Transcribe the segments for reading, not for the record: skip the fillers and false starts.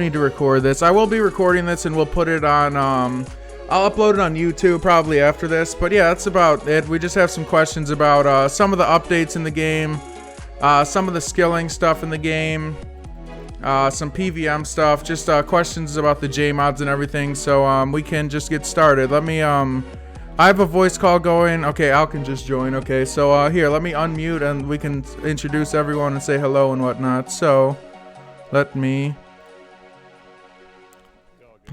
need to record this. I will be recording this and we'll put it on I'll upload it on YouTube probably after this, but yeah, that's about it. We just have some questions about some of the updates in the game, some of the skilling stuff in the game, some PVM stuff, just questions about the J mods and everything. So we can just get started. Let me I have a voice call going. Okay, Alkan just joined. Okay, so here, let me unmute and we can introduce everyone and say hello and whatnot. So let me.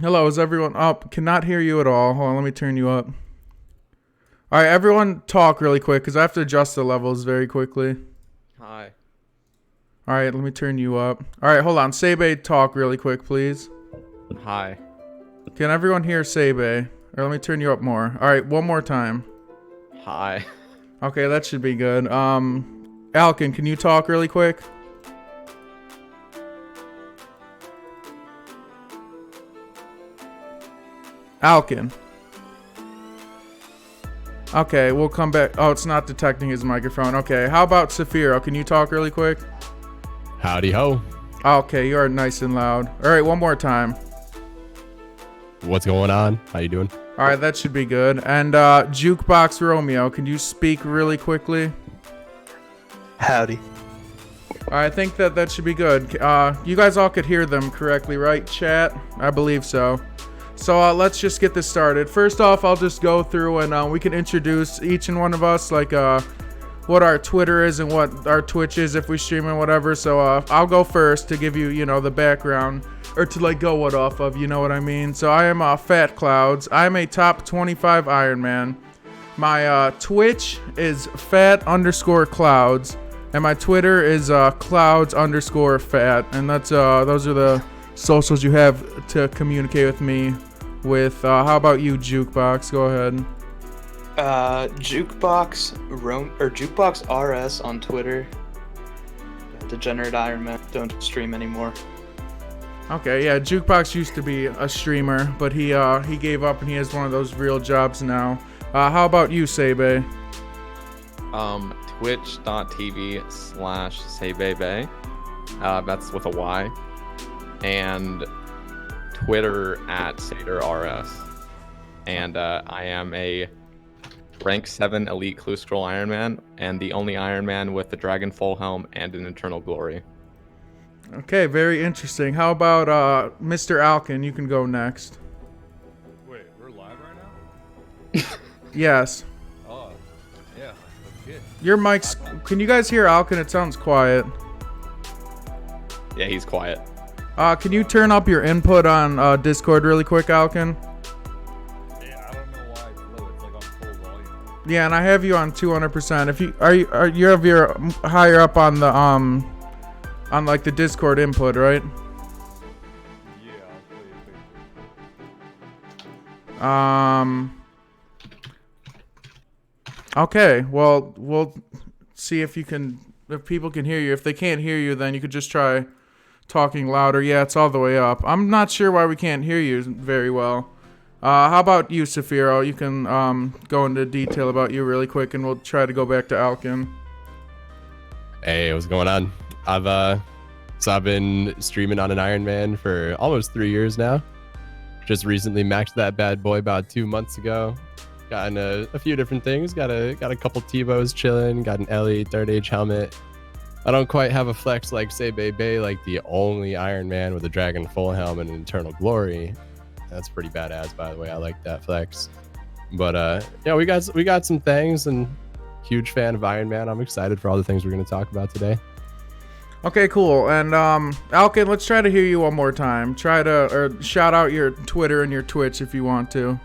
Hello, is everyone up? Cannot hear you at all. Hold on, let me turn you up. Alright, everyone talk really quick because I have to adjust the levels very quickly. Hi. Alright, let me turn you up. Alright, hold on. SayBay, talk really quick, please. Hi. Can everyone hear SayBay? Or let me turn you up more. Alright, one more time. Hi. Okay, that should be good. Alkan, can you talk really quick? Alkan. Okay, we'll come back. Oh, it's not detecting his microphone. Okay, how about Saphiro? Can you talk really quick? Howdy ho. Okay, you are nice and loud. All right, one more time. What's going on? How you doing? All right, that should be good. And JukeboxRomeo, can you speak really quickly? Howdy. All right, I think that should be good. You guys all could hear them correctly, right, chat? I believe so. So let's just get this started. First off, I'll just go through and we can introduce each and one of us, like what our Twitter is and what our Twitch is if we stream and whatever. So I'll go first to give you, you know, the background, or to like go what off of, you know what I mean. So I am Fat Clouds. I'm a top 25 Iron Man. My Twitch is fat_clouds, and my Twitter is clouds_fat, and that's those are the socials you have to communicate with me with. How about you, Jukebox? Go ahead. JukeboxRS on Twitter. Degenerate Iron Man. Don't stream anymore. Okay, yeah, Jukebox used to be a streamer, but he gave up and he has one of those real jobs now. How about you, SayBay? Twitch.tv/SayBayBay. That's with a Y. And Twitter @SaderRS. And I am a rank 7 elite clue scroll Iron Man, and the only Iron Man with the Dragon Full Helm and an Eternal Glory. Okay, very interesting. How about Mr. Alkan? You can go next. Wait, we're live right now? Yes. Oh, yeah, that's good. Your mic's. Can you guys hear Alkan? It sounds quiet. Yeah, he's quiet. Can you turn up your input on Discord really quick, Alkan? Yeah, I don't know why it's low. It's like on full volume. Yeah, and I have you on 200%. If you you have your higher up on the on like the Discord input, right? Yeah, I'll play it. Okay. Well, we'll see if people can hear you. If they can't hear you, then you could just try talking louder. Yeah, it's all the way up. I'm not sure why we can't hear you very well. How about you, Saphiro? You can go into detail about you really quick, and we'll try to go back to Alkan. Hey, what's going on? I've been streaming on an Iron Man for almost 3 years now. Just recently maxed that bad boy about 2 months ago. Gotten a few different things. Got a couple T-bows chilling. Got an Ellie third age helmet. I don't quite have a flex like SayBayBay, like the only Iron Man with a Dragon Full Helm and an Eternal Glory. That's pretty badass, by the way. I like that flex. But yeah, we got some things, and huge fan of Iron Man. I'm excited for all the things we're gonna talk about today. Okay, cool. And Alkan, let's try to hear you one more time. Or shout out your Twitter and your Twitch if you want to.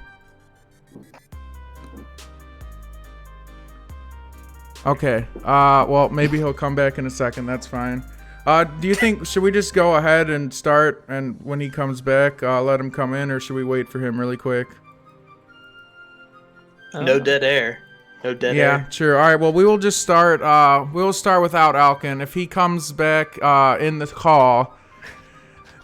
Okay. Well, maybe he'll come back in a second. That's fine. Do you think, should we just go ahead and start, and when he comes back, let him come in, or should we wait for him really quick? No dead air. No dead air. Yeah, true. All right, well, we will just start. We'll start without Alkan. If he comes back in the call,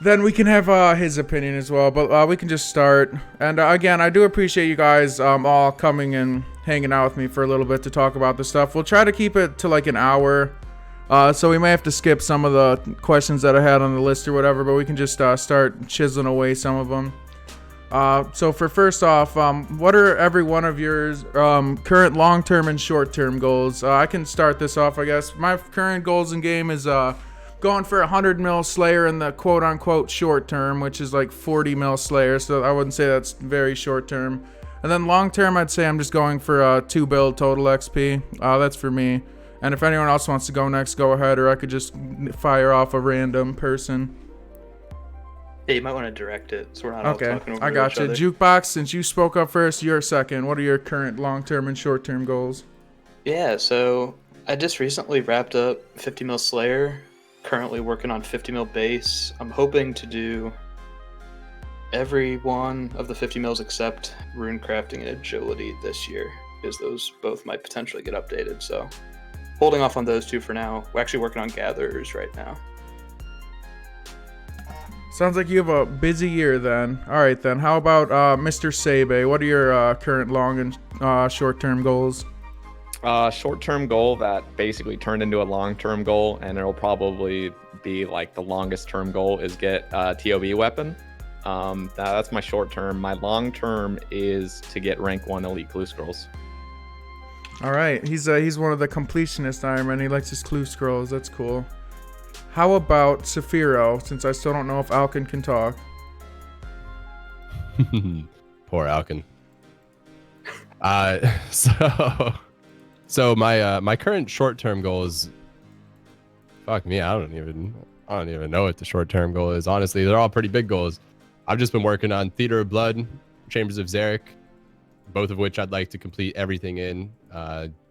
then we can have his opinion as well. But we can just start. And again, I do appreciate you guys all coming and hanging out with me for a little bit to talk about this stuff. We'll try to keep it to like an hour. So we may have to skip some of the questions that I had on the list or whatever, but we can just start chiseling away some of them. So for first off, what are every one of your current long-term and short-term goals? I can start this off, I guess. My current goals in game is going for 100 mil Slayer in the quote-unquote short-term, which is like 40 mil Slayer, so I wouldn't say that's very short-term. And then long-term, I'd say I'm just going for 2 build total XP. That's for me. And if anyone else wants to go next, go ahead, or I could just fire off a random person. Yeah, you might want to direct it so we're not all Okay, talking over I got each you. other. Jukebox, since you spoke up first, you're second. What are your current long-term and short-term goals? Yeah, so I just recently wrapped up 50 mil Slayer. Currently working on 50 mil base. I'm hoping to do every one of the 50 mils except rune crafting and agility this year, because those both might potentially get updated. So holding off on those two for now. We're actually working on gatherers right now. Sounds like you have a busy year then. All right then. How about Mr. SayBay? What are your current long and short-term goals? Short-term goal that basically turned into a long-term goal, and it'll probably be like the longest-term goal is get a TOB weapon. That's my short-term. My long-term is to get rank 1 elite clue scrolls. All right. He's one of the completionist Iron Man. He likes his clue scrolls. That's cool. How about Saphiro, since I still don't know if Alkan can talk? Poor Alkan. So my current short-term goal is, fuck me, I don't even know what the short-term goal is. Honestly, they're all pretty big goals. I've just been working on Theater of Blood, Chambers of Zarek, both of which I'd like to complete everything in.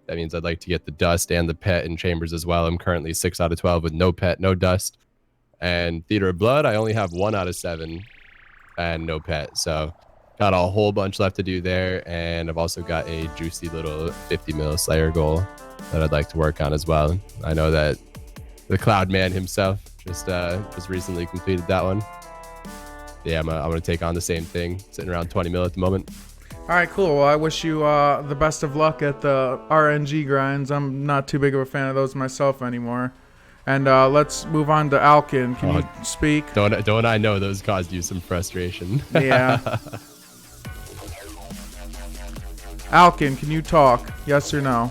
That means I'd like to get the dust and the pet in Chambers as well. I'm currently 6 out of 12 with no pet, no dust. And Theater of Blood, I only have 1 out of 7 and no pet. So got a whole bunch left to do there. And I've also got a juicy little 50 mil Slayer goal that I'd like to work on as well. I know that the Cloud Man himself just recently completed that one. Yeah, I'm gonna take on the same thing, sitting around 20 mil at the moment. All right, cool. Well, I wish you the best of luck at the RNG grinds. I'm not too big of a fan of those myself anymore. And let's move on to Alkan. Can you speak? Don't I know those caused you some frustration? Yeah. Alkan, can you talk? Yes or no?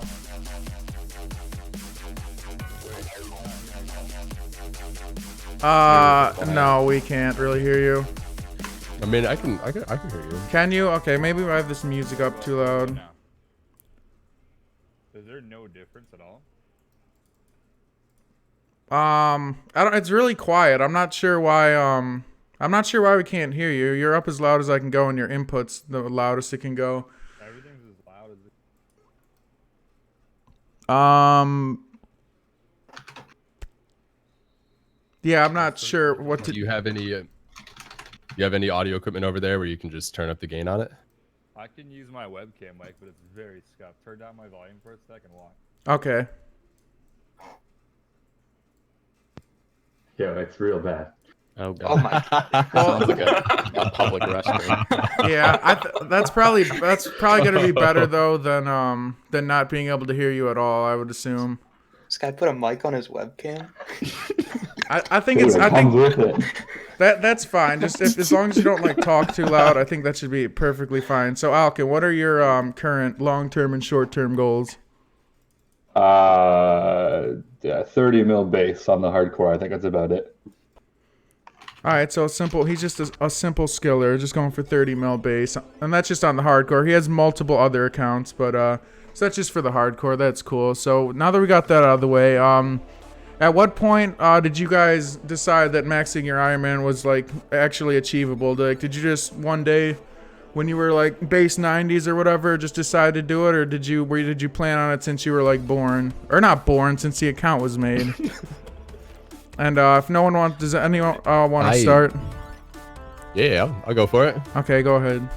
No, we can't really hear you. I mean, I can hear you. Can you? Okay, maybe I have this music up too loud. No. Is there no difference at all? I don't. It's really quiet. I'm not sure why. I'm not sure why we can't hear you. You're up as loud as I can go, and your input's the loudest it can go. Everything's as loud as it. Yeah, I'm not sure what to. Do you have any audio equipment over there where you can just turn up the gain on it? I can use my webcam mic, but it's very scuffed. Turn down my volume for a second. Watch. Okay. Yeah, it's real bad. Oh, God. Oh my god. Sounds like a public restroom. Yeah, that's probably gonna be better though than not being able to hear you at all. I would assume. This guy put a mic on his webcam? I think Dude, it's. it I comes think with it. that's fine. Just as long as you don't like talk too loud, I think that should be perfectly fine. So Alkan, what are your current long-term and short-term goals? Yeah, 30 mil base on the hardcore. I think that's about it. All right, so simple. He's just a simple skiller, just going for 30 mil base, and that's just on the hardcore. He has multiple other accounts, but so that's just for the hardcore. That's cool. So now that we got that out of the way, at what point did you guys decide that maxing your Iron Man was like actually achievable? Like, did you just one day, when you were like base 90s or whatever, just decide to do it, or did you plan on it since you were like born, or not born, since the account was made? And if no one wants, does anyone want to start? Yeah, I'll go for it. Okay, go ahead.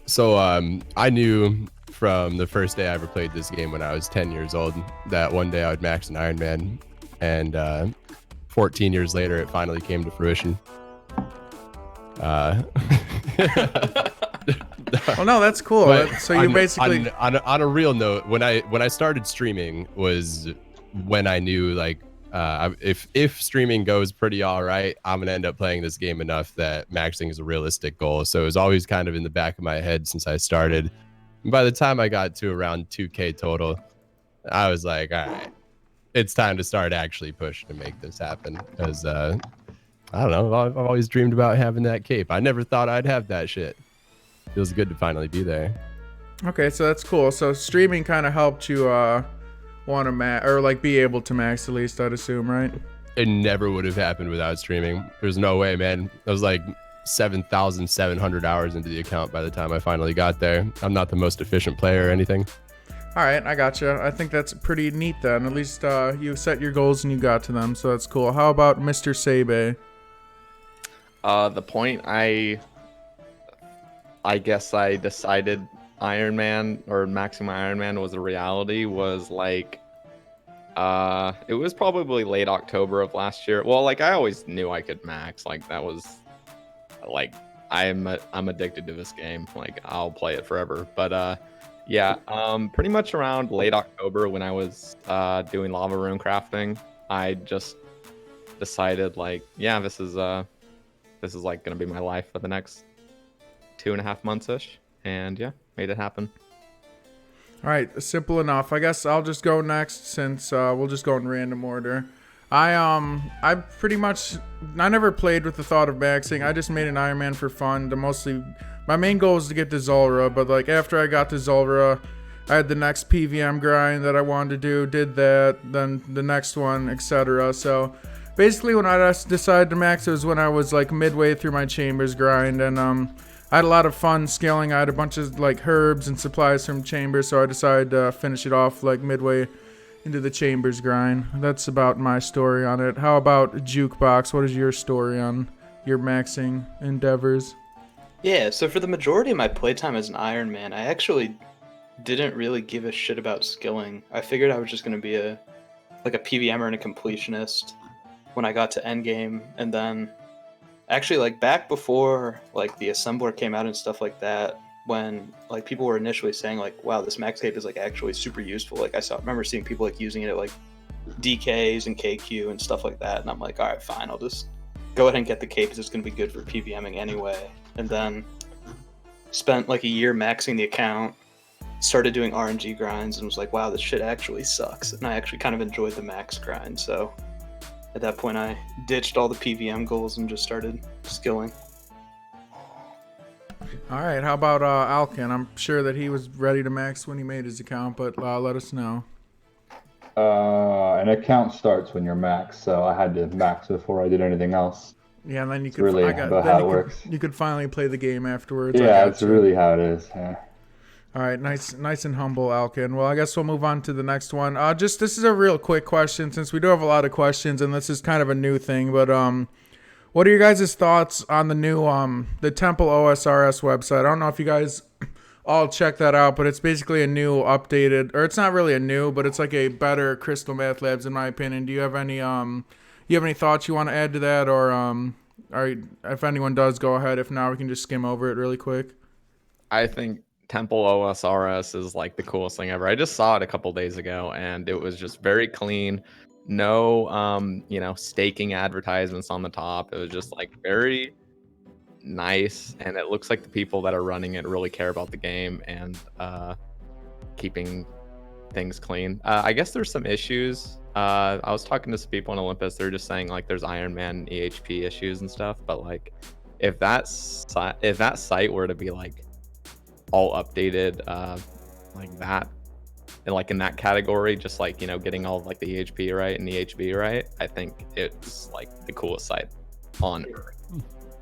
So I knew from the first day I ever played this game when I was 10 years old that one day I would max an Iron Man, and 14 years later it finally came to fruition. Well, no, that's cool. So you basically on a real note, when I started streaming was when I knew like if streaming goes pretty all right, I'm gonna end up playing this game enough that maxing is a realistic goal. So it was always kind of in the back of my head since I started. And by the time I got to around 2K total, I was like, all right, it's time to start actually pushing to make this happen. Because I don't know, I've always dreamed about having that cape. I never thought I'd have that shit. Feels good to finally be there. Okay, so that's cool. So streaming kind of helped you want to max, or like be able to max at least, I'd assume, right? It never would have happened without streaming. There's no way, man. I was like 7,700 hours into the account by the time I finally got there. I'm not the most efficient player or anything. All right, I gotcha. I think that's pretty neat then. At least you set your goals and you got to them, so that's cool. How about Mr. SayBay? The point I guess I decided Iron Man or maxing my Iron Man was a reality was like it was probably late October of last year. Well, like I always knew I could max. Like that was like I'm addicted to this game. Like I'll play it forever. But yeah, pretty much around late October when I was doing lava rune crafting, I just decided like, yeah, this is like gonna be my life for the next 2.5 months ish, and yeah, made it happen. All right, simple enough. I guess I'll just go next since we'll just go in random order. I never played with the thought of maxing. I just made an Iron Man for fun. My main goal was to get to Zulrah, but like after I got to Zulrah, I had the next PVM grind that I wanted to do, did that, then the next one, etc. So basically when I decided to max, it was when I was like midway through my Chambers grind, and I had a lot of fun scaling. I had a bunch of like herbs and supplies from Chambers, so I decided to finish it off like midway into the Chambers grind. That's about my story on it. How about Jukebox? What is your story on your maxing endeavors? Yeah, so for the majority of my playtime as an Iron Man, I actually didn't really give a shit about skilling. I figured I was just going to be a PVMer and a completionist when I got to endgame, and then actually like back before like the assembler came out and stuff like that, when like people were initially saying like, wow, this max cape is like actually super useful. Like remember seeing people like using it at like DKs and KQ and stuff like that, and I'm like, all right, fine, I'll just go ahead and get the cape because it's going to be good for PVMing anyway. And then spent like a year maxing the account, started doing RNG grinds, and was like, wow, this shit actually sucks. And I actually kind of enjoyed the max grind. So at that point, I ditched all the PVM goals and just started skilling. All right, how about Alkan? I'm sure that he was ready to max when he made his account, but let us know. An account starts when you're max, so I had to max before I did anything else. Yeah, and then you It's could really about how it works. You could finally play the game afterwards. Yeah, it's really how it is. Yeah. All right, nice and humble, Alkan. Well, I guess we'll move on to the next one. This is a real quick question since we do have a lot of questions, and this is kind of a new thing. But what are your guys' thoughts on the new the Temple OSRS website? I don't know if you guys all check that out, but it's basically a new updated, or it's not really a new, but it's like a better Crystal Math Labs in my opinion. Do you have any thoughts you want to add to that, or if anyone does, go ahead. If not, we can just skim over it really quick. I think Temple OSRS is like the coolest thing ever. I just saw it a couple days ago, and it was just very clean. No, staking advertisements on the top. It was just like very nice, and it looks like the people that are running it really care about the game and keeping things clean. I guess there's some issues. I was talking to some people on Olympus. They're just saying like there's Iron Man EHP issues and stuff. But like, if that site were to be like all updated like that, and like in that category, just like getting all of, like the EHP right and EHB right, I think it's like the coolest site on earth.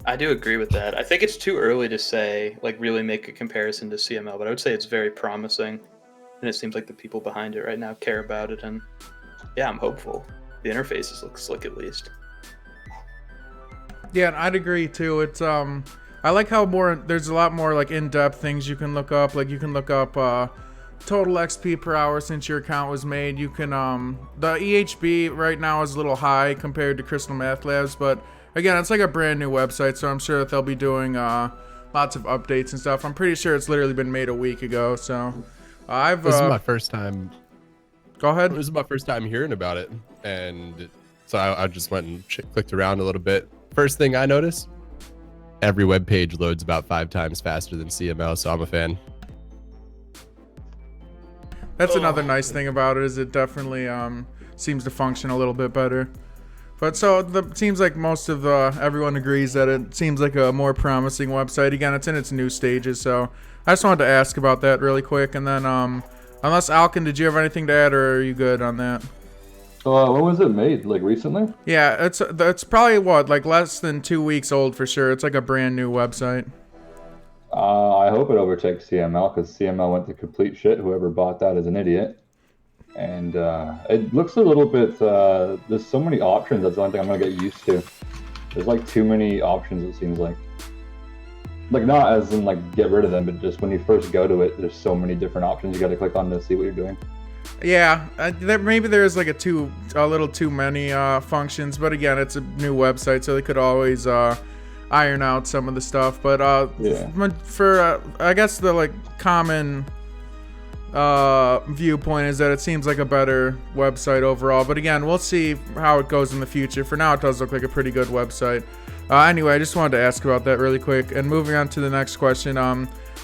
I do agree with that. I think it's too early to say, like, really make a comparison to CML, but I would say it's very promising, and it seems like the people behind it right now care about it, and yeah, I'm hopeful. The interfaces look slick at least. Yeah, I'd agree too. It's I like how there's a lot more like in-depth things you can look up. Like you can look up total XP per hour since your account was made. You can the EHB right now is a little high compared to Crystal Math Labs, but again, it's like a brand new website, so I'm sure that they'll be doing lots of updates and stuff. I'm pretty sure it's literally been made a week ago, so This is my first time. Go Go ahead. This is my first time hearing about it, and so I just went and clicked around a little bit. First thing I noticed, every web page loads about 5 times faster than CML, so I'm a fan. That's another nice thing about it, is it definitely seems to function a little bit better. But so it seems like most of everyone agrees that it seems like a more promising website. Again, it's in its new stages, so I just wanted to ask about that really quick. And then, unless Alkan, did you have anything to add, or are you good on that? When was it made? Like recently? Yeah, it's probably like less than 2 weeks old for sure. It's like a brand new website. I hope it overtakes CML, because CML went to complete shit. Whoever bought that is an idiot. And it looks a little bit, there's so many options, that's the only thing I'm going to get used to. There's like too many options, it seems like. Like not as in like get rid of them, but just when you first go to it, there's so many different options you got to click on to see what you're doing. Yeah, maybe there's like a little too many functions, but again, it's a new website, so they could always iron out some of the stuff. But yeah. For I guess the like common viewpoint is that it seems like a better website overall. But again, we'll see how it goes in the future. For now, it does look like a pretty good website. Anyway, I just wanted to ask about that really quick. And moving on to the next question.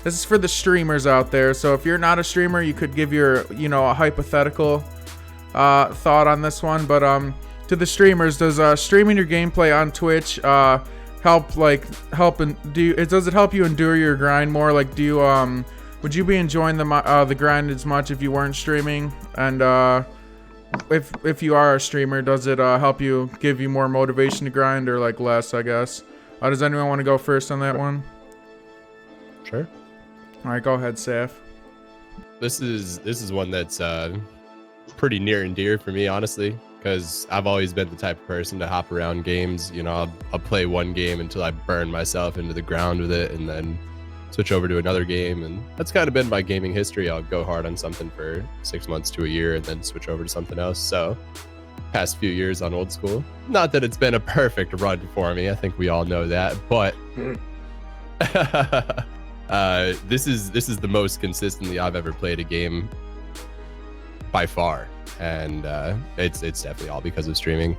This is for the streamers out there. So if you're not a streamer, you could give your, a hypothetical thought on this one. But to the streamers, does streaming your gameplay on Twitch does it help you endure your grind more? Like, do you would you be enjoying the grind as much if you weren't streaming? And if you are a streamer, does it help you, give you more motivation to grind, or like less, I guess? Does anyone want to go first on that one? Sure. All right, go ahead, Saf. This is one that's pretty near and dear for me, honestly, because I've always been the type of person to hop around games. I'll play one game until I burn myself into the ground with it, and then switch over to another game. And that's kind of been my gaming history. I'll go hard on something for 6 months to a year and then switch over to something else. So past few years on Old School, not that it's been a perfect run for me, I think we all know that, but this is the most consistently I've ever played a game by far, and it's definitely all because of streaming.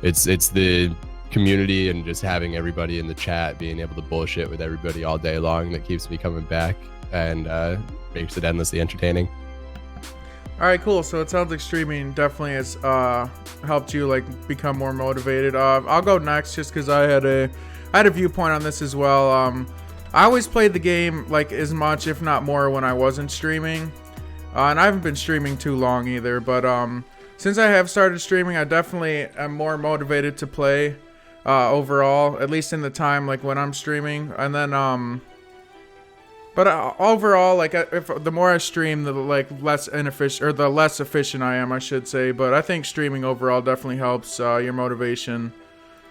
It's the community and just having everybody in the chat, being able to bullshit with everybody all day long, that keeps me coming back and makes it endlessly entertaining. All right, cool. So it sounds like streaming definitely has helped you like become more motivated. I'll go next just because I had a viewpoint on this as well. I always played the game like as much, if not more, when I wasn't streaming, and I haven't been streaming too long either. But since I have started streaming, I definitely am more motivated to play overall, at least in the time like when I'm streaming. And then but overall, like if the more I stream, the like less inefficient, or the less efficient I am, I should say. But I think streaming overall definitely helps your motivation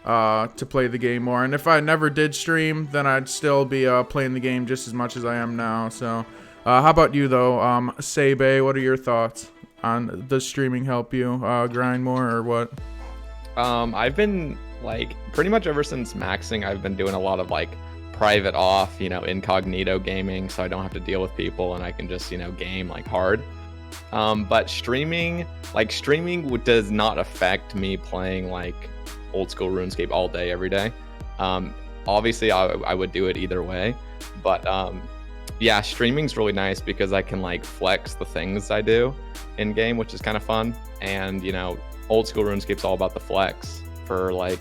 to play the game more. And if I never did stream, then I'd still be playing the game just as much as I am now. So how about you though, SayBay? What are your thoughts on does streaming help you grind more, or what? I've been like pretty much ever since maxing, I've been doing a lot of like private off, incognito gaming, so I don't have to deal with people and I can just, game like hard. But streaming does not affect me playing like old school RuneScape all day, every day. Obviously I would do it either way, but yeah, streaming's really nice because I can like flex the things I do in game, which is kind of fun. And old school RuneScape's all about the flex for like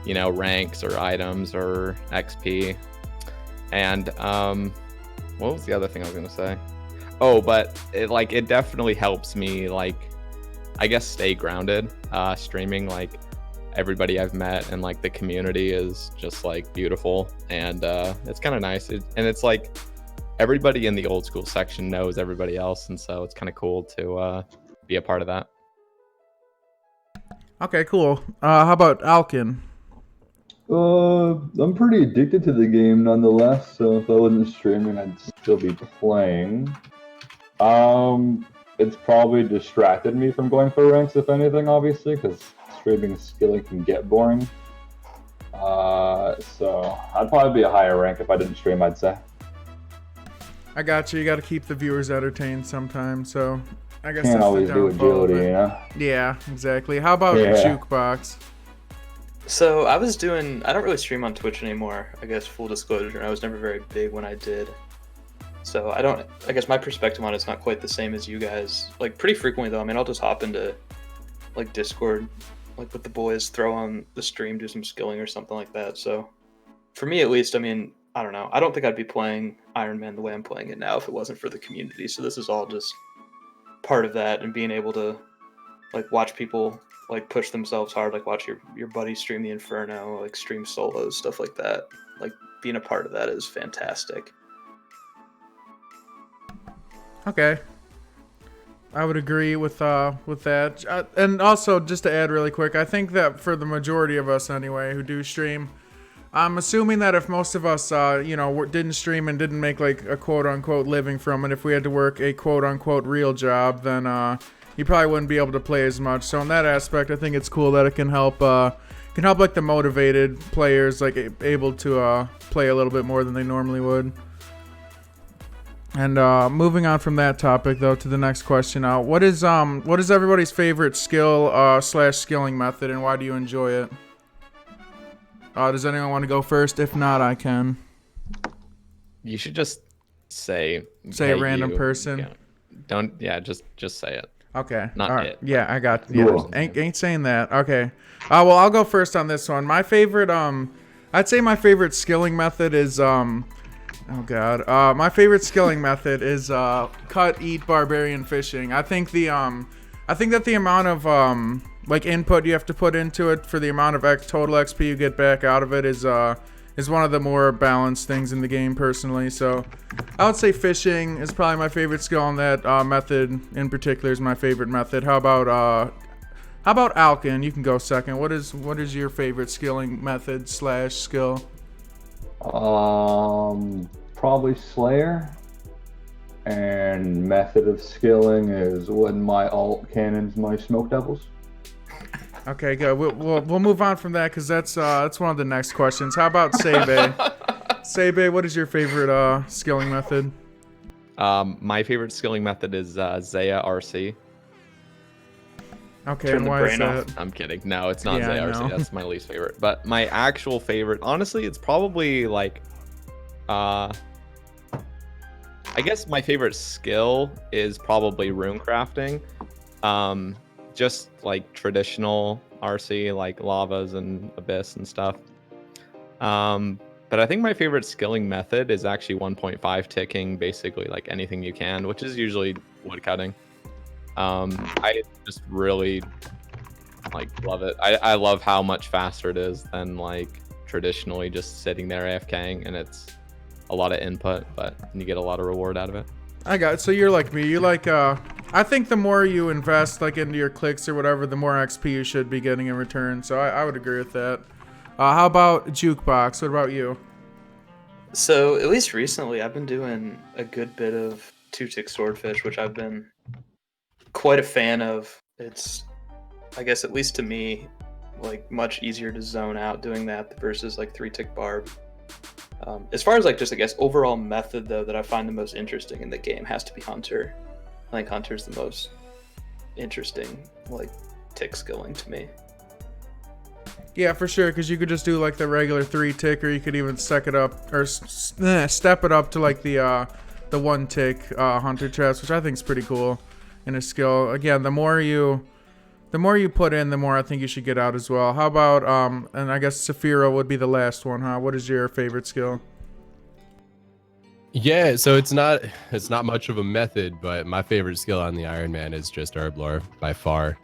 ranks or items or XP. And what was the other thing I was gonna say? Oh, but it definitely helps me, like, I guess, stay grounded. Streaming, like, everybody I've met and like the community is just like beautiful, and it's kind of nice. And it's like everybody in the old school section knows everybody else, and so it's kind of cool to be a part of that. Okay, cool. How about Alkan? I'm pretty addicted to the game nonetheless, so if I wasn't streaming, I'd still be playing. It's probably distracted me from going for ranks, if anything, obviously, because streaming skilling can get boring. So I'd probably be a higher rank if I didn't stream, I'd say. I got you. You got to keep the viewers entertained sometimes. So I guess Can't that's always the do downfall of agility, it. you know? Yeah, exactly. How about Yeah. Jukebox? So I don't really stream on Twitch anymore, I guess, full disclosure. I was never very big when I did. So I guess my perspective on it's not quite the same as you guys. Like, pretty frequently though, I mean, I'll just hop into, like, Discord, like, with the boys, throw on the stream, do some skilling or something like that. So, for me at least, I mean, I don't know. I don't think I'd be playing Iron Man the way I'm playing it now if it wasn't for the community. So this is all just part of that, and being able to, like, watch people, like, push themselves hard, like watch your buddy stream the Inferno, like stream solos, stuff like that. Like, being a part of that is fantastic. Okay. I would agree with that. And also, just to add really quick, I think that for the majority of us anyway who do stream, I'm assuming that if most of us, didn't stream and didn't make like a quote-unquote living from it, if we had to work a quote-unquote real job, then you probably wouldn't be able to play as much. So in that aspect, I think it's cool that it can help like the motivated players, like able to play a little bit more than they normally would. And moving on from that topic though to the next question, what is everybody's favorite skill slash skilling method, and why do you enjoy it? Does anyone want to go first? If not, I can. You should just say Say a random person. Yeah, just say it. Okay. Not all right. it. Yeah, I got. Cool. Yeah, ain't saying that. Okay. Well, I'll go first on this one. My favorite, I'd say my favorite skilling method is, oh god, my favorite skilling method is cut, eat, barbarian fishing. I think that the amount of like input you have to put into it for the amount of total XP you get back out of it is one of the more balanced things in the game personally. So I would say fishing is probably my favorite skill, and that method in particular is my favorite method. How about Alkan? You can go second. What is your favorite skilling method slash skill? Probably Slayer. And method of skilling is when my alt cannons my smoke devils. Okay, good. We'll move on from that because that's one of the next questions. How about SayBay? SayBay, what is your favorite skilling method? My favorite skilling method is Zaya RC. Okay, Turn and the why is brain off. that? I'm kidding. No, it's not Yeah, I Zaya RC. know. That's my least favorite. But my actual favorite, honestly, it's probably like, I guess my favorite skill is probably rune crafting. Just like traditional RC, like lavas and abyss and stuff. But I think my favorite skilling method is actually 1.5 ticking, basically like anything you can, which is usually woodcutting. I just really like love it. I love how much faster it is than like traditionally just sitting there AFKing, and it's a lot of input, but you get a lot of reward out of it. I got it. So you're like me. You like I think the more you invest like into your clicks or whatever, the more XP you should be getting in return. So I would agree with that. How about Jukebox? What about you? So at least recently, I've been doing a good bit of 2-tick swordfish, which I've been quite a fan of. It's, I guess, at least to me, like much easier to zone out doing that versus like 3-tick barb. As far as like just I guess overall method though that I find the most interesting in the game has to be Hunter. I think Hunter's the most interesting like tick skilling to me. Yeah, for sure, because you could just do like the regular 3-tick, or you could even step it up to like the 1-tick Hunter chest, which I think is pretty cool in a skill. Again, the more you put in, the more I think you should get out as well. How about and I guess Saphiro would be the last one, huh? What is your favorite skill? Yeah, so it's not much of a method, but my favorite skill on the Iron Man is just Herblore by far.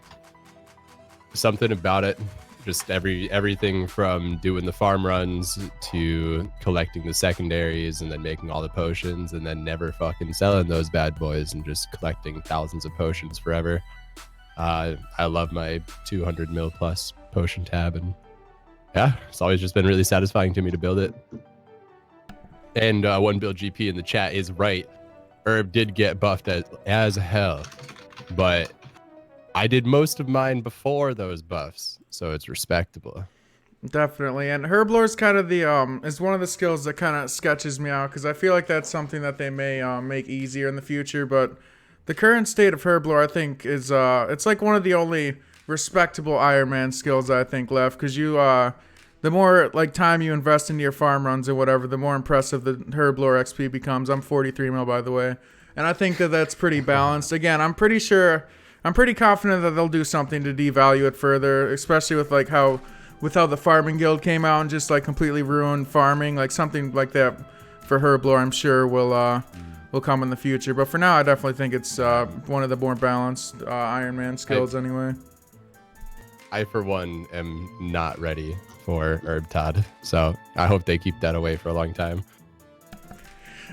Something about it, just everything from doing the farm runs to collecting the secondaries and then making all the potions and then never fucking selling those bad boys and just collecting thousands of potions forever. I love my 200 mil plus potion tab, and yeah, it's always just been really satisfying to me to build it. And one build GP in the chat is right. Herb did get buffed as hell, but I did most of mine before those buffs, so it's respectable. Definitely, and Herblore's kind of the is one of the skills that kind of sketches me out because I feel like that's something that they may make easier in the future, but the current state of Herblore, I think, is it's like one of the only respectable Iron Man skills I think left, because you the more like time you invest into your farm runs or whatever, the more impressive the Herblore XP becomes. I'm 43 mil, by the way, and I think that that's pretty balanced. Again, I'm pretty confident that they'll do something to devalue it further, especially with like how the farming guild came out and just like completely ruined farming. Like something like that for Herblore, I'm sure will come in the future. But for now, I definitely think it's one of the more balanced Iron Man skills anyway. I, for one, am not ready for Herb Todd, so I hope they keep that away for a long time.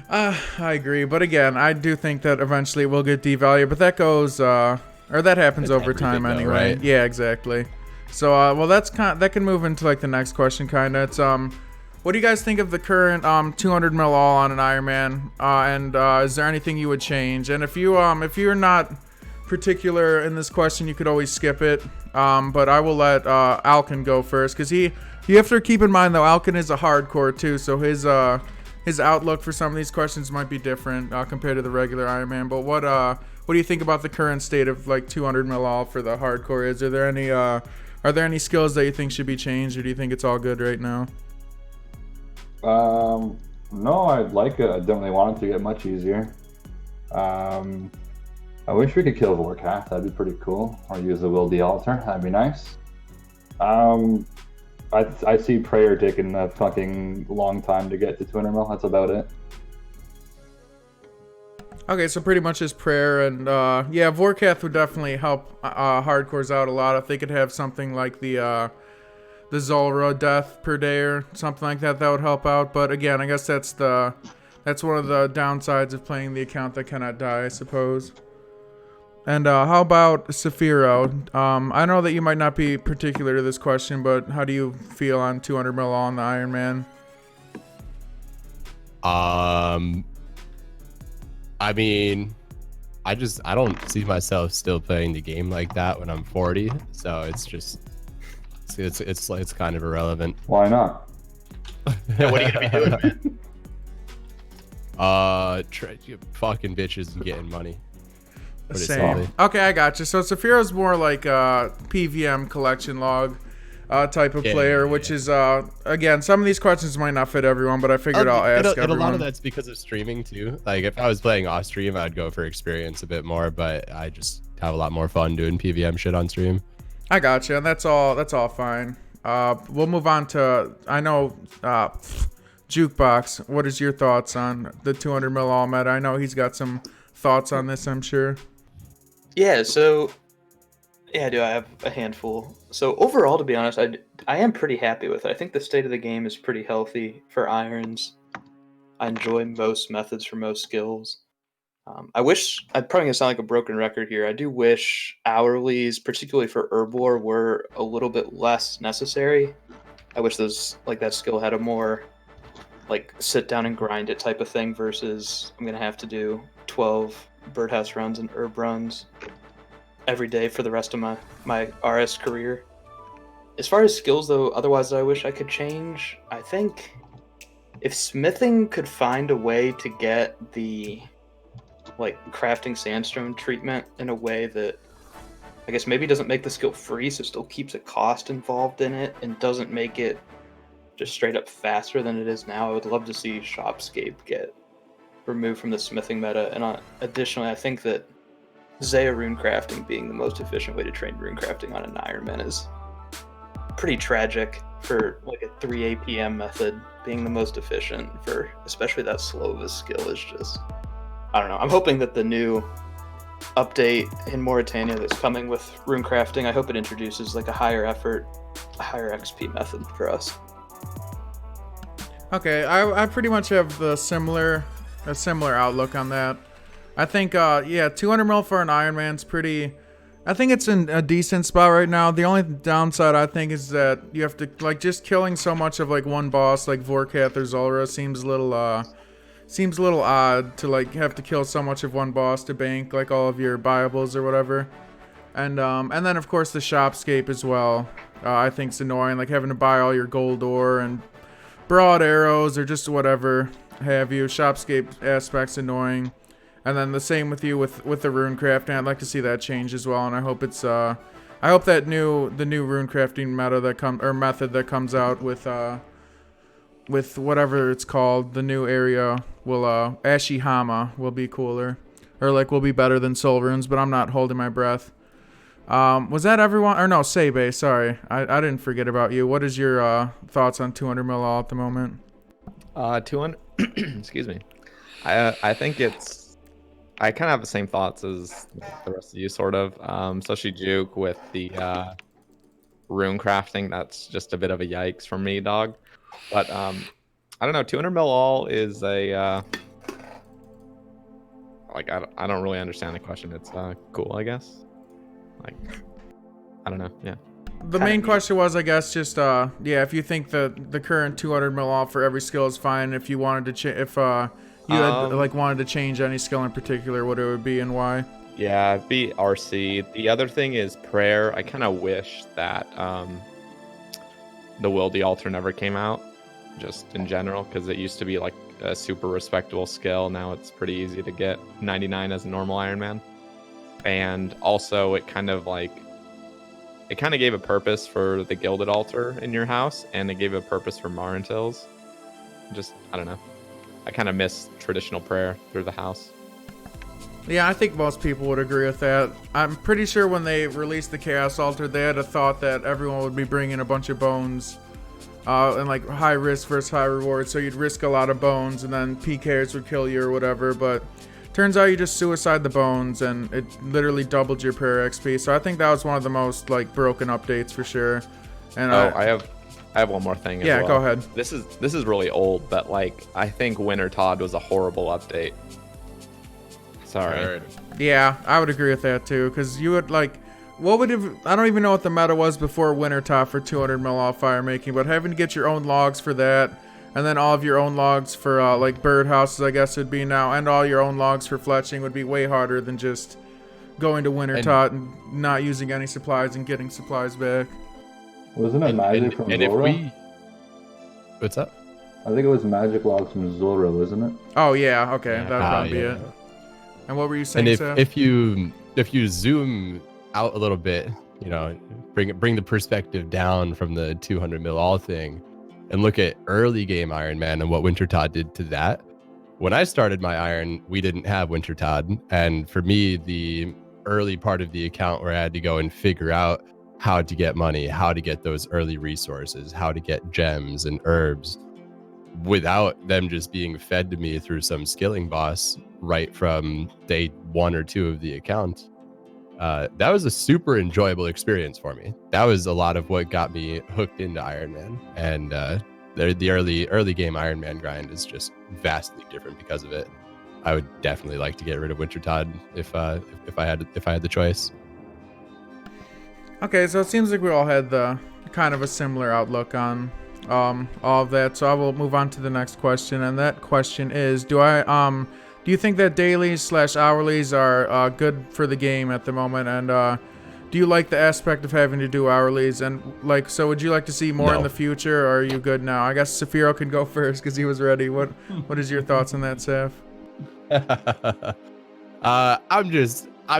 I agree, but again, I do think that eventually it will get devalued, but that goes, or that happens over time though, anyway. right? Yeah, exactly. So, well, that can move into like the next question, kinda. It's what do you guys think of the current 200 mil all on an Iron Man? And is there anything you would change? And if you're not particular in this question, you could always skip it. But I will let Alkan go first, because you have to keep in mind though, Alkan is a hardcore too, so his outlook for some of these questions might be different compared to the regular Iron Man. But what do you think about the current state of like 200 mil all for the hardcore? Are there any skills that you think should be changed, or do you think it's all good right now? No, I like it. I don't really want it to get much easier. I wish we could kill Vorkath. That'd be pretty cool. Or use the Will the Altar. That'd be nice. I see Prayer taking a fucking long time to get to 200 mil. That's about it. Okay, so pretty much just Prayer, and yeah, Vorkath would definitely help hardcores out a lot if they could have something like the Zulrah death per day or something like that. That would help out. But again, I guess that's one of the downsides of playing the account that cannot die, I suppose. And how about Saphiro? I know that you might not be particular to this question, but how do you feel on 200 mil on the Iron Man? I mean, I don't see myself still playing the game like that when I'm 40. So it's kind of irrelevant. Why not? Yeah, what are you gonna be doing, man? Fucking bitches and getting money. Put it Same. simply. Okay, I got you. So Saphiro's more like a PVM collection log type of player, which is again, some of these questions might not fit everyone, but I figured I'll ask everyone. And a lot of that's because of streaming too. Like if I was playing off stream, I'd go for experience a bit more, but I just have a lot more fun doing PVM shit on stream. I got you, and that's all fine. We'll move on to, I know, Jukebox. What is your thoughts on the 200 mil all meta? I know he's got some thoughts on this, I'm sure. Yeah, so I have a handful. So overall, to be honest, I am pretty happy with it. I think the state of the game is pretty healthy for irons. I enjoy most methods for most skills. I'm probably gonna sound like a broken record here. I do wish hourlies, particularly for Herblore, were a little bit less necessary. I wish that skill had a more like sit down and grind it type of thing versus I'm gonna have to do 12 birdhouse runs and herb runs every day for the rest of my RS career. As far as skills though, otherwise I wish I could change. I think if smithing could find a way to get the like crafting sandstone treatment in a way that I guess maybe doesn't make the skill free, so still keeps a cost involved in it and doesn't make it just straight up faster than it is now, I would love to see Shopscape get removed from the smithing meta. And additionally, I think that Zaya rune crafting being the most efficient way to train rune crafting on an Iron Man is pretty tragic for like a 3 APM method being the most efficient for especially that slow of a skill is just, I don't know. I'm hoping that the new update in Mauritania that's coming with rune crafting, I hope it introduces like a higher effort, a higher XP method for us. Okay, I pretty much have a similar outlook on that. I think, yeah, 200 mil for an Iron Man's pretty. I think it's in a decent spot right now. The only downside I think is that you have to like just killing so much of like one boss like Vorkath or Zulrah seems a little odd to like have to kill so much of one boss to bank like all of your buyables or whatever. And then of course the Shopscape as well. I think it's annoying, like having to buy all your gold ore and broad arrows or just whatever have you. Shopscape aspect's annoying. And then the same with you with the rune crafting. I'd like to see that change as well, and I hope it's I hope that the new rune crafting method that comes out with whatever it's called, the new area will Ashihama will be cooler, or like will be better than soul runes. But I'm not holding my breath. Was that everyone? Or no, SayBay, sorry. I didn't forget about you. What is your thoughts on 200 mil all at the moment? 200. Excuse me. I think I kind of have the same thoughts as the rest of you, sort of. Especially Juke with the rune crafting. That's just a bit of a yikes for me, dog. But I don't know. 200 mil all is a like I don't really understand the question. It's cool, I guess. Like, I don't know. Yeah. The main question was, I guess, just if you think the current 200 mil off for every skill is fine. If you wanted to wanted to change any skill in particular, what it would be and why. Yeah, it'd be RC. The other thing is prayer. I kind of wish that the Wildy altar never came out, just in general, because it used to be like a super respectable skill. Now it's pretty easy to get 99 as a normal Iron Man. And also it kind of gave a purpose for the gilded altar in your house, and it gave a purpose for Marintils. Just, I don't know. I kind of miss traditional prayer through the house. Yeah, I think most people would agree with that. I'm pretty sure when they released the Chaos Altar, they had a thought that everyone would be bringing a bunch of bones, and like high risk versus high reward. So you'd risk a lot of bones, and then PKers would kill you or whatever. But turns out you just suicide the bones, and it literally doubled your prayer XP. So I think that was one of the most like broken updates for sure. And I have one more thing. Yeah, well. Go ahead. This is really old, but like I think Winter Todd was a horrible update. Sorry. Yeah, I would agree with that too, because you would like, what would have, I don't even know what the meta was before Winter Top for 200 mil off fire making, but having to get your own logs for that, and then all of your own logs for like birdhouses, I guess it'd be now, and all your own logs for fletching would be way harder than just going to Winter Tot and not using any supplies and getting supplies back. Wasn't it magic from Zora? What's up? I think it was magic logs from Zora, wasn't it? Oh yeah, okay, that would probably be it. And what were you saying, and Seth? if you zoom out a little bit, you know, bring the perspective down from the 200 mil all thing, and look at early game Iron Man and what Winter Todd did to that. When I started my Iron, we didn't have Winter Todd, and for me, the early part of the account where I had to go and figure out how to get money, how to get those early resources, how to get gems and herbs, without them just being fed to me through some skilling boss right from day 1 or 2 of the account. That was a super enjoyable experience for me. That was a lot of what got me hooked into Iron Man, and the early game Iron Man grind is just vastly different because of it. I would definitely like to get rid of Winter Todd if I had the choice. Okay, so it seems like we all had the kind of a similar outlook on all of that. So I will move on to the next question, and that question is: Do you think that dailies / hourlies are good for the game at the moment? And do you like the aspect of having to do hourlies? And like, so would you like to see more in the future, or are you good now? I guess Saphiro can go first because he was ready. What is your thoughts on that, Saf? I'm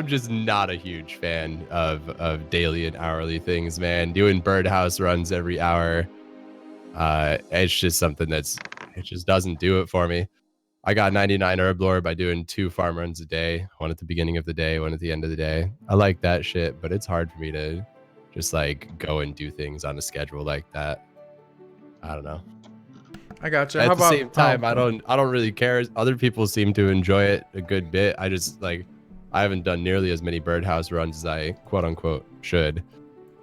just not a huge fan of daily and hourly things, man. Doing birdhouse runs every hour, it's just something it just doesn't do it for me. I got 99 herb lore by doing 2 farm runs a day, one at the beginning of the day, one at the end of the day. I like that shit, but it's hard for me to just like go and do things on a schedule like that. I don't know. I gotcha. At the same time, I don't really care. Other people seem to enjoy it a good bit. I just like, I haven't done nearly as many birdhouse runs as I quote unquote should,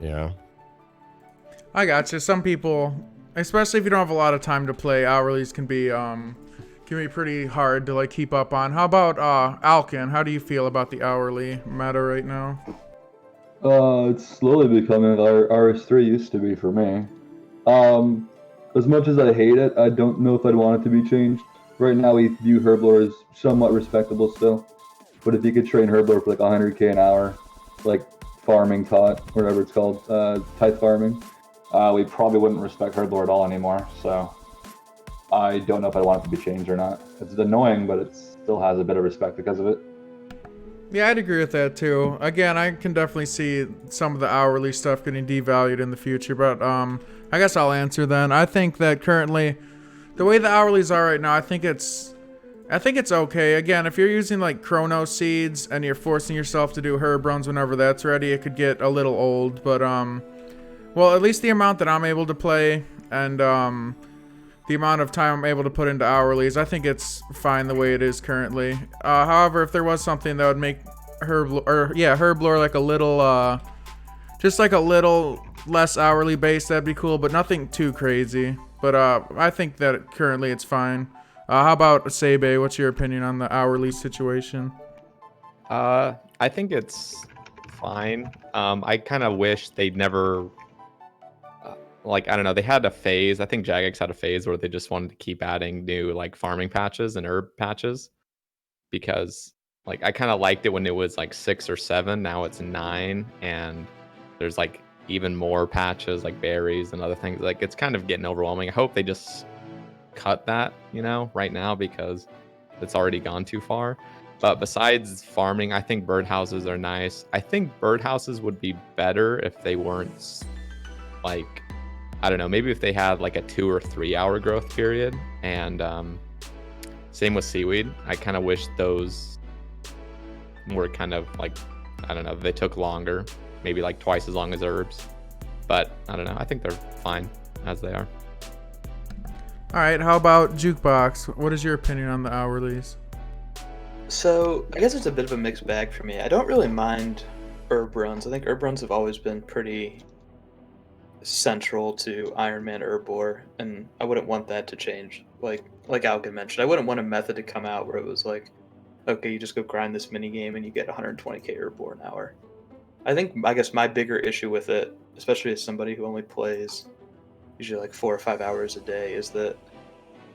you know. I gotcha. Some people, especially if you don't have a lot of time to play, hourlies can be pretty hard to like keep up on. How about Alkan? How do you feel about the hourly meta right now? It's slowly becoming our RS3 used to be for me. As much as I hate it, I don't know if I'd want it to be changed. Right now, we view herblore as somewhat respectable still. But if you could train herblore for like 100k an hour, like farming tot, whatever it's called, tithe farming, we probably wouldn't respect herblore at all anymore. So I don't know if I want it to be changed or not. It's annoying, but it still has a bit of respect because of it. Yeah, I'd agree with that too. Again, I can definitely see some of the hourly stuff getting devalued in the future, but I guess I'll answer then. I think that currently, the way the hourlies are right now, I think it's okay. Again, if you're using like chrono seeds and you're forcing yourself to do herb runs whenever that's ready, it could get a little old. But well, at least the amount that I'm able to play and the amount of time I'm able to put into hourlies, I think it's fine the way it is currently. However, if there was something that would make herb lore like a little just like a little less hourly based, that'd be cool, but nothing too crazy. But I think that currently it's fine. How about SayBay? What's your opinion on the hourly situation? I think it's fine. I kind of wish they'd never, like, I don't know, they had a phase. I think Jagex had a phase where they just wanted to keep adding new like farming patches and herb patches, because like I kind of liked it when it was like 6 or 7. Now it's 9, and there's like even more patches like berries and other things. Like, it's kind of getting overwhelming. I hope they just cut that, right now, because it's already gone too far. But besides farming, I think birdhouses are nice. I think birdhouses would be better if they weren't like, I don't know, maybe if they had like a 2 or 3 hour growth period. And same with seaweed. I kind of wish those were kind of like, I don't know, they took longer, maybe like twice as long as herbs. But I don't know, I think they're fine as they are. All right, how about Jukebox? What is your opinion on the hourlies? So I guess it's a bit of a mixed bag for me. I don't really mind herb runs. I think herb runs have always been pretty central to Iron Man herb lore, and I wouldn't want that to change. Like Alkan mentioned, I wouldn't want a method to come out where it was like, okay, you just go grind this mini game and you get 120k herb lore an hour. I guess my bigger issue with it, especially as somebody who only plays usually like 4 or 5 hours a day, is that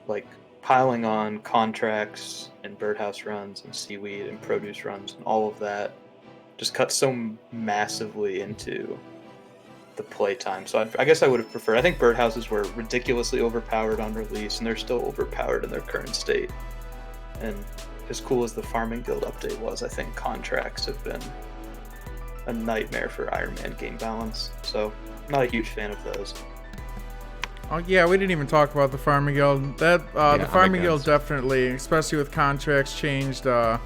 like piling on contracts and birdhouse runs and seaweed and produce runs and all of that just cuts so massively into the playtime. So I guess I would have preferred, I think birdhouses were ridiculously overpowered on release, and they're still overpowered in their current state. And as cool as the Farming Guild update was, I think contracts have been a nightmare for Iron Man game balance. So not a huge fan of those. Oh yeah, we didn't even talk about the Farming Guild. The Farming Guild definitely, especially with contracts, changed a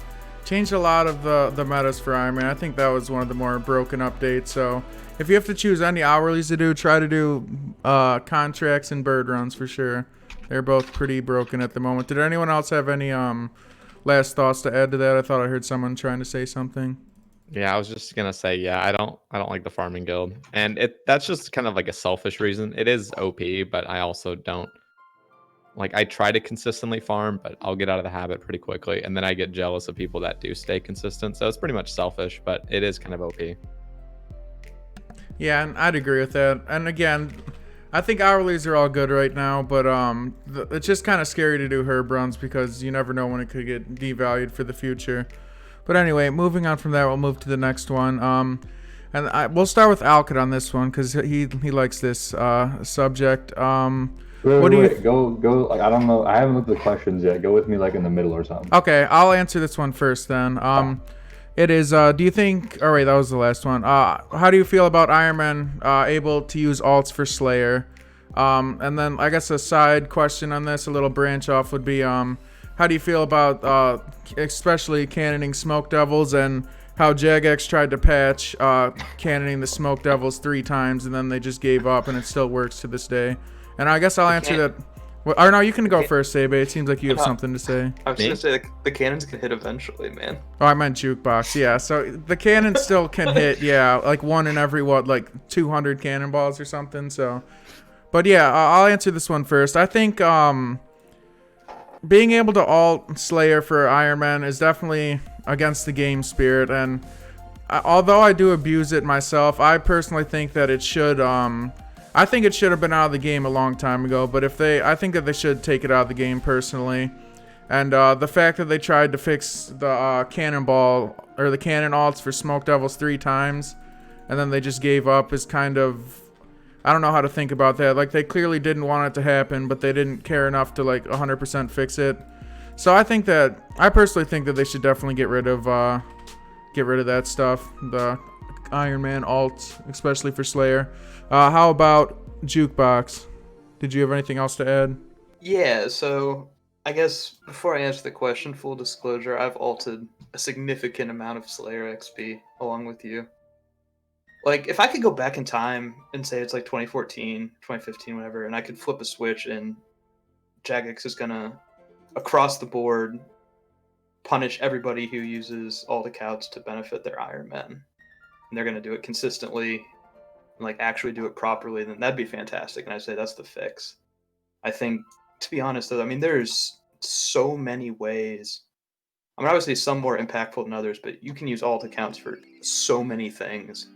lot of the metas for Iron Man. I think that was one of the more broken updates. So if you have to choose any hourlies to do, try to do contracts and bird runs for sure. They're both pretty broken at the moment. Did anyone else have any last thoughts to add to that? I thought I heard someone trying to say something. Yeah, I was just gonna say, yeah, I don't like the Farming Guild, and that's just kind of like a selfish reason. It is OP, but I also don't like. I try to consistently farm, but I'll get out of the habit pretty quickly, and then I get jealous of people that do stay consistent. So it's pretty much selfish, but it is kind of OP. Yeah, and I'd agree with that. And again, I think hourlies are all good right now, but it's just kind of scary to do herb runs because you never know when it could get devalued for the future. But anyway, moving on from that, we'll move to the next one. We'll start with Alkan on this one because he likes this subject. Wait, go. Like, I don't know. I haven't looked at the questions yet. Go with me, like in the middle or something. Okay, I'll answer this one first then. It is. Do you think? Oh wait, that was the last one. How do you feel about Iron Man able to use alts for Slayer? And then I guess a side question on this, a little branch off, would be how do you feel about especially cannoning Smoke Devils, and how Jagex tried to patch cannoning the Smoke Devils 3 times and then they just gave up and it still works to this day? And I guess I'll answer that. Well, or no, you can go first, SayBay. It seems like you have something to say. I was gonna say the cannons can hit eventually, man. Oh, I meant Jukebox. Yeah, so the cannon still can hit. Yeah, like 1 in every like 200 cannonballs or something. So, but yeah, I'll answer this one first. I think being able to alt Slayer for Iron Man is definitely against the game spirit, and although I do abuse it myself, I personally think that it should I think it should have been out of the game a long time ago, but I think that they should take it out of the game personally. And the fact that they tried to fix the cannonball or the cannon alts for Smoke Devils 3 times and then they just gave up is kind of I don't know how to think about that. Like, they clearly didn't want it to happen, but they didn't care enough to, like, 100% fix it. So I personally think that they should definitely get rid of that stuff. The Iron Man alt, especially for Slayer. How about Jukebox? Did you have anything else to add? Yeah, so I guess before I answer the question, full disclosure, I've alted a significant amount of Slayer XP along with you. Like, if I could go back in time and say it's like 2014, 2015, whatever, and I could flip a switch and Jagex is gonna, across the board, punish everybody who uses alt accounts to benefit their Iron Men, and they're gonna do it consistently and like actually do it properly, then that'd be fantastic. And I say that's the fix. I think, to be honest, though, I mean, there's so many ways. I mean, obviously some more impactful than others, but you can use alt accounts for so many things.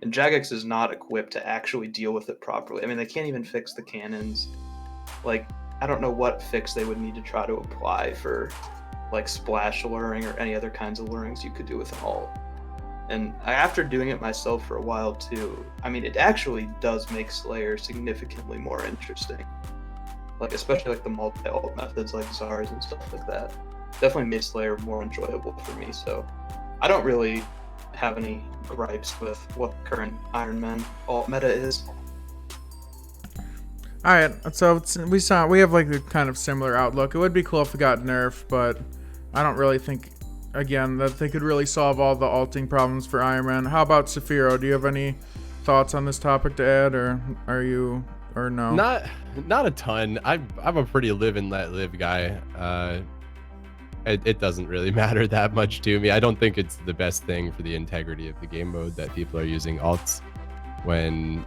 And Jagex is not equipped to actually deal with it properly. I mean, they can't even fix the cannons. Like, I don't know what fix they would need to try to apply for, like, splash luring or any other kinds of lurings you could do with an alt. And after doing it myself for a while, too, I mean, it actually does make Slayer significantly more interesting. Like, especially, like, the multi-alt methods like Zars and stuff like that. Definitely made Slayer more enjoyable for me, so I don't really have any gripes with what current Iron Man alt meta is. All right, so we have like a kind of similar outlook. It would be cool if it got nerfed, but I don't really think, again, that they could really solve all the alting problems for Iron Man. How about Saphiro? Do you have any thoughts on this topic to add, or no? Not a ton. I'm a pretty live and let live guy. It doesn't really matter that much to me. I don't think it's the best thing for the integrity of the game mode that people are using alts, when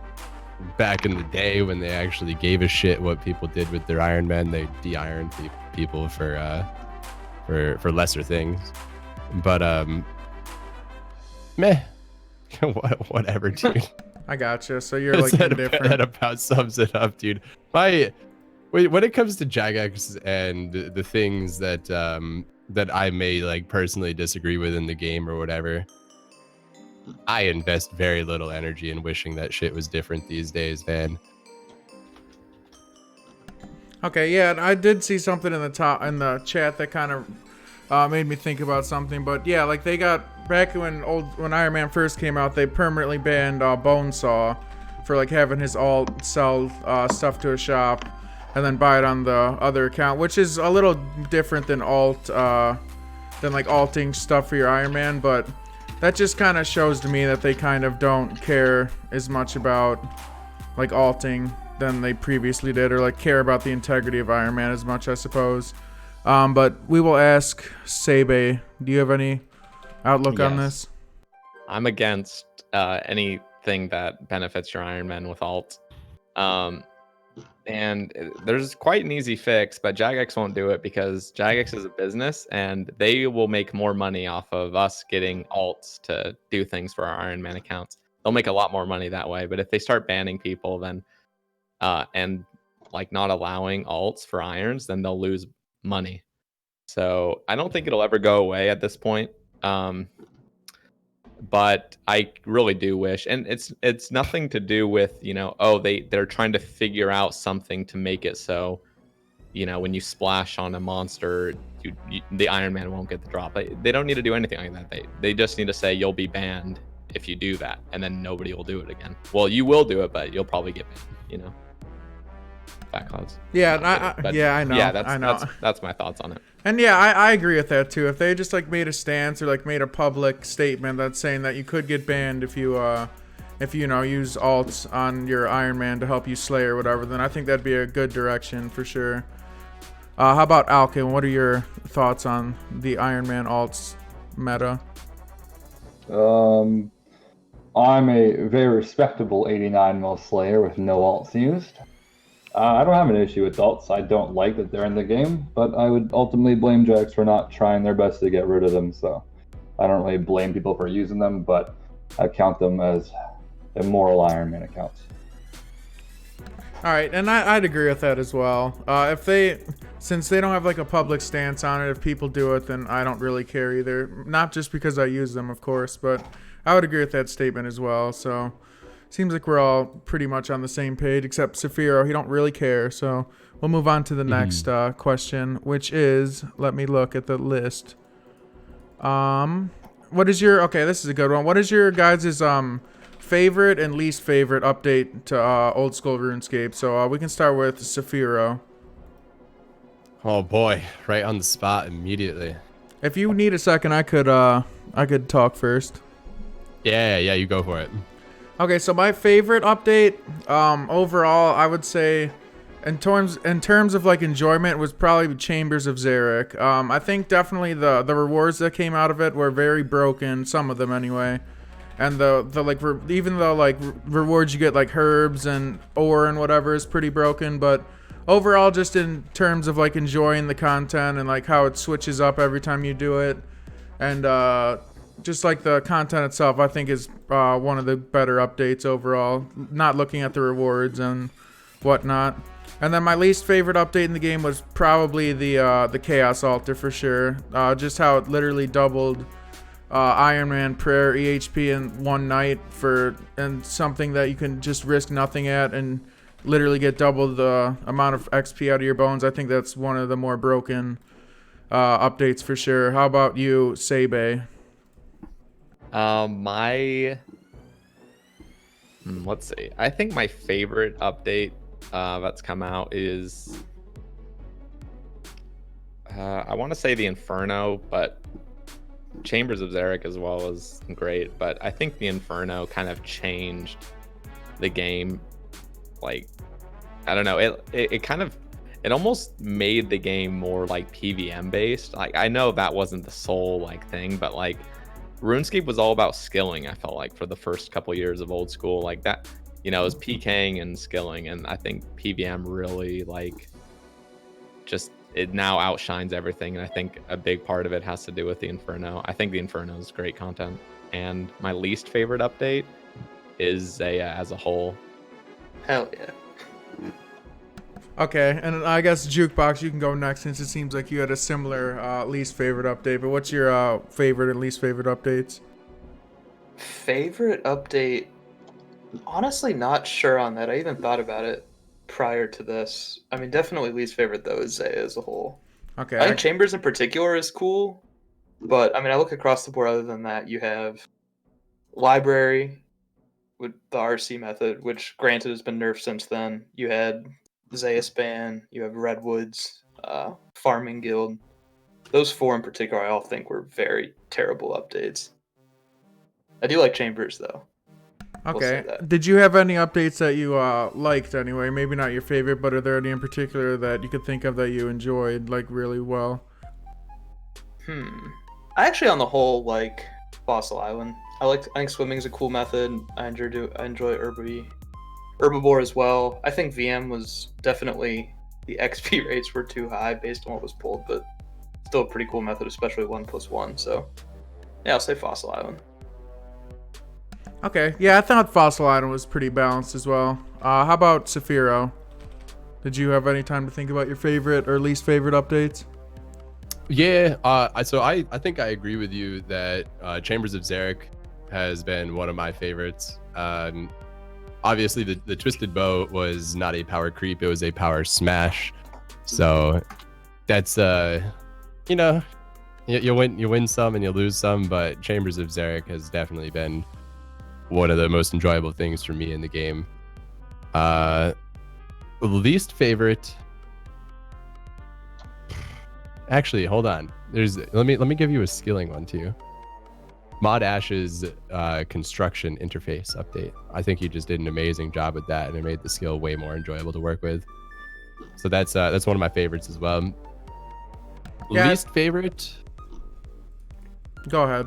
back in the day when they actually gave a shit what people did with their Iron Men, they de-ironed people for lesser things. But meh. Whatever, dude. I gotcha. So you're like indifferent. That about sums it up, dude. When it comes to Jagex and the things that that I may like personally disagree with in the game or whatever, I invest very little energy in wishing that shit was different these days, man. Okay, yeah, and I did see something in the chat that kind of made me think about something. But yeah, like they got back when Iron Man first came out, they permanently banned Bonesaw for like having his alt sell stuff to a shop and then buy it on the other account, which is a little different than like alting stuff for your Iron Man, but that just kind of shows to me that they kind of don't care as much about like alting than they previously did, or like care about the integrity of Iron Man as much, I suppose. But we will ask SayBay, do you have any outlook on this? I'm against anything that benefits your Iron Man with alt. And there's quite an easy fix, but Jagex won't do it because Jagex is a business and they will make more money off of us getting alts to do things for our Iron Man accounts. They'll make a lot more money that way. But if they start banning people, then and like not allowing alts for irons, then they'll lose money. So I don't think it'll ever go away at this point. But I really do wish, and it's nothing to do with, they're trying to figure out something to make it so, when you splash on a monster, the Iron Man won't get the drop. They don't need to do anything like that. They just need to say you'll be banned if you do that, and then nobody will do it again. Well, you will do it, but you'll probably get banned. Fat clouds. Yeah, I know. Yeah, I know. That's my thoughts on it. And yeah, I agree with that too. If they just like made a stance or like made a public statement that's saying that you could get banned if you use alts on your Iron Man to help you slay or whatever, then I think that'd be a good direction for sure. How about Alkan? What are your thoughts on the Iron Man alts meta? I'm a very respectable 89 mil Slayer with no alts used. I don't have an issue with alts. I don't like that they're in the game, but I would ultimately blame Jax for not trying their best to get rid of them. So I don't really blame people for using them, but I count them as immoral Iron Man accounts. All right, and I'd agree with that as well. Since they don't have like a public stance on it, if people do it, then I don't really care either. Not just because I use them, of course, but I would agree with that statement as well. So Seems like we're all pretty much on the same page, except Saphiro. He don't really care. So we'll move on to the next question, which is, let me look at the list. What is your, okay, this is a good one. What is your guys' favorite and least favorite update to old school RuneScape? So we can start with Saphiro. Oh boy, right on the spot immediately. If you need a second, I could talk first. Yeah, you go for it. Okay, so my favorite update, overall, I would say, in terms of like enjoyment, was probably Chambers of Xeric. I think definitely the rewards that came out of it were very broken, some of them anyway, and even though like rewards you get like herbs and ore and whatever is pretty broken, but overall, just in terms of like enjoying the content and like how it switches up every time you do it, and just like the content itself, I think is one of the better updates overall. Not looking at the rewards and whatnot. And then my least favorite update in the game was probably the Chaos Altar for sure. Just how it literally doubled Iron Man prayer EHP in one night and something that you can just risk nothing at and literally get double the amount of XP out of your bones. I think that's one of the more broken updates for sure. How about you, SayBay? Let's see. I think my favorite update that's come out is I want to say the Inferno, but Chambers of Xeric as well was great. But I think the Inferno kind of changed the game. Like, I don't know, it almost made the game more like PVM based. Like, I know that wasn't the sole like thing, but like RuneScape was all about skilling. I felt like for the first couple years of old school, like that, you know, it was PKing and skilling, and I think PVM really like just it now outshines everything. And I think a big part of it has to do with the Inferno. I think the Inferno is great content, and my least favorite update is Zaya as a whole. Hell yeah. Okay, and I guess Jukebox, you can go next since it seems like you had a similar least favorite update. But what's your favorite and least favorite updates? Favorite update? Honestly, not sure on that. I even thought about it prior to this. I mean, definitely least favorite though is Zaya as a whole. Okay. I think Chambers in particular is cool, but I mean, I look across the board. Other than that, you have Library with the RC method, which granted has been nerfed since then. You had Zayaspan, you have Redwoods, Farming Guild. Those four in particular, I all think were very terrible updates. I do like Chambers though. Okay. Did you have any updates that you liked anyway? Maybe not your favorite, but are there any in particular that you could think of that you enjoyed like really well? I actually, on the whole, like Fossil Island. I think swimming is a cool method. I enjoy Herbivore as well. I think VM was definitely, the XP rates were too high based on what was pulled, but still a pretty cool method, especially 1+1. So yeah, I'll say Fossil Island. Okay, yeah, I thought Fossil Island was pretty balanced as well. How about Saphiro? Did you have any time to think about your favorite or least favorite updates? Yeah, so I think I agree with you that Chambers of Xeric has been one of my favorites. Obviously, the Twisted Bow was not a power creep; it was a power smash. So that's you know, you win some and you lose some, but Chambers of Xeric has definitely been one of the most enjoyable things for me in the game. Least favorite. Actually, hold on. Let me give you a skilling one too. Mod Ash's construction interface update. I think he just did an amazing job with that, and it made the skill way more enjoyable to work with. So that's one of my favorites as well. Yeah. Least favorite. Go ahead.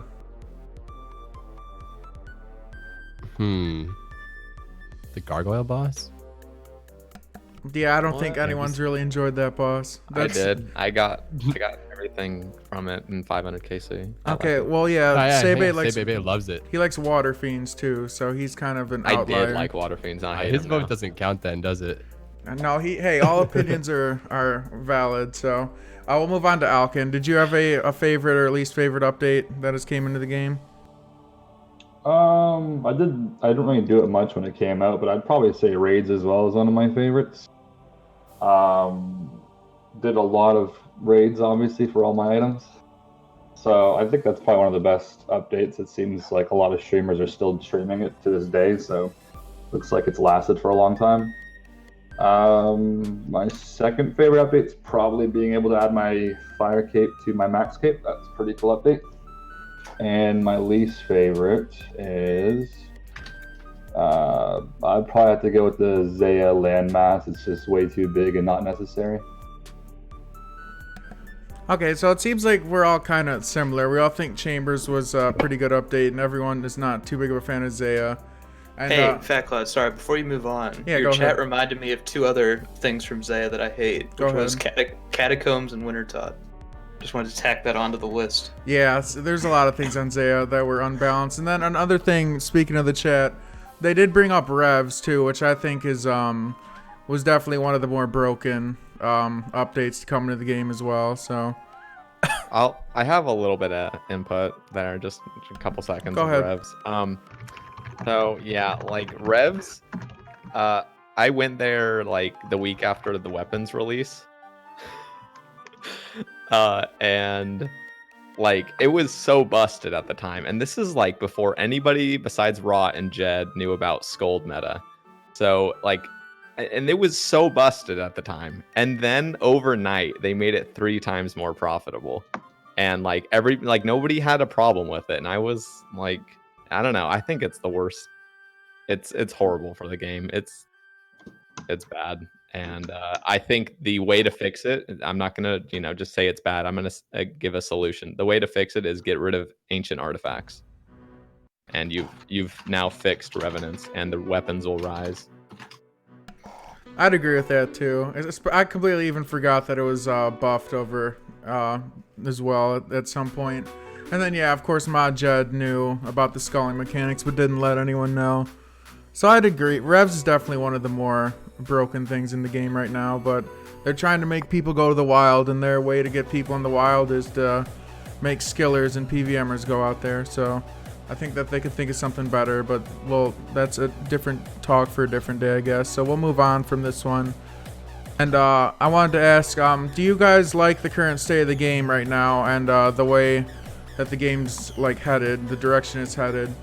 The Gargoyle Boss. Yeah, I don't think anyone's really enjoyed that boss. I did. I got everything from it in 500 KC. Okay, well, yeah, SayBayBay loves it. He likes Water Fiends too, so he's kind of an outlier. I did like Water Fiends. His vote doesn't count then, does it? No, hey, all opinions are valid. So we'll move on to Alkan. Did you have a favorite or least favorite update that has came into the game? I didn't really do it much when it came out, but I'd probably say raids as well is one of my favorites. Did a lot of raids, obviously, for all my items. So I think that's probably one of the best updates. It seems like a lot of streamers are still streaming it to this day, so looks like it's lasted for a long time. My second favorite update is probably being able to add my fire cape to my max cape. That's a pretty cool update. And my least favorite is I'd probably have to go with the Zaya landmass. It's just way too big and not necessary. Okay, so it seems like we're all kind of similar. We all think Chambers was a pretty good update, and everyone is not too big of a fan of Zaya. And, Hey, Fat Cloud, sorry, before you move on, Yeah, your go chat ahead. reminded me of two other things from Zaya that I hate, Go which was ahead. Catacombs and Wintertod. Just wanted to tack that onto the list. Yeah, so there's a lot of things on Zaya that were unbalanced. And then another thing, speaking of the chat, they did bring up Revs too, which I think is was definitely one of the more broken updates to come into the game as well. So I have a little bit of input there, just a couple seconds Go of ahead. revs. So yeah, like revs, I went there like the week after the weapons release. And like it was so busted at the time, and this is like before anybody besides Rot and Jed knew about Scold meta. So like, and it was so busted at the time, and then overnight they made it 3 times more profitable, and like nobody had a problem with it, and I was like, I don't know, I think it's the worst. It's horrible for the game. It's bad. And I think the way to fix it, I'm not gonna, just say it's bad. I'm gonna give a solution. The way to fix it is get rid of ancient artifacts, and you've now fixed revenants, and the weapons will rise. I'd agree with that too. I completely even forgot that it was buffed over as well at some point. And then yeah, of course, Mod Jed knew about the sculling mechanics, but didn't let anyone know. So I'd agree. Revs is definitely one of the more broken things in the game right now, but they're trying to make people go to the wild, and their way to get people in the wild is to make skillers and PVMers go out there. So I think that they could think of something better, but well, that's a different talk for a different day, I guess. So we'll move on from this one. And I wanted to ask, do you guys like the current state of the game right now, and the way that the game's like headed, the direction it's headed?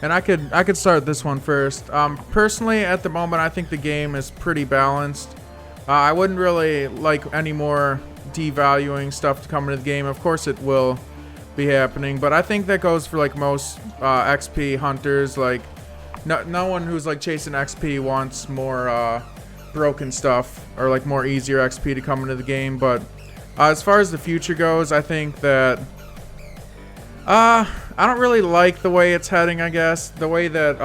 And I could start this one first. Personally, at the moment, I think the game is pretty balanced. I wouldn't really like any more devaluing stuff to come into the game. Of course, it will be happening, but I think that goes for like most XP hunters. Like, no one who's like chasing XP wants more broken stuff or like more easier XP to come into the game. But as far as the future goes, I think that I don't really like the way it's heading, I guess. The way that,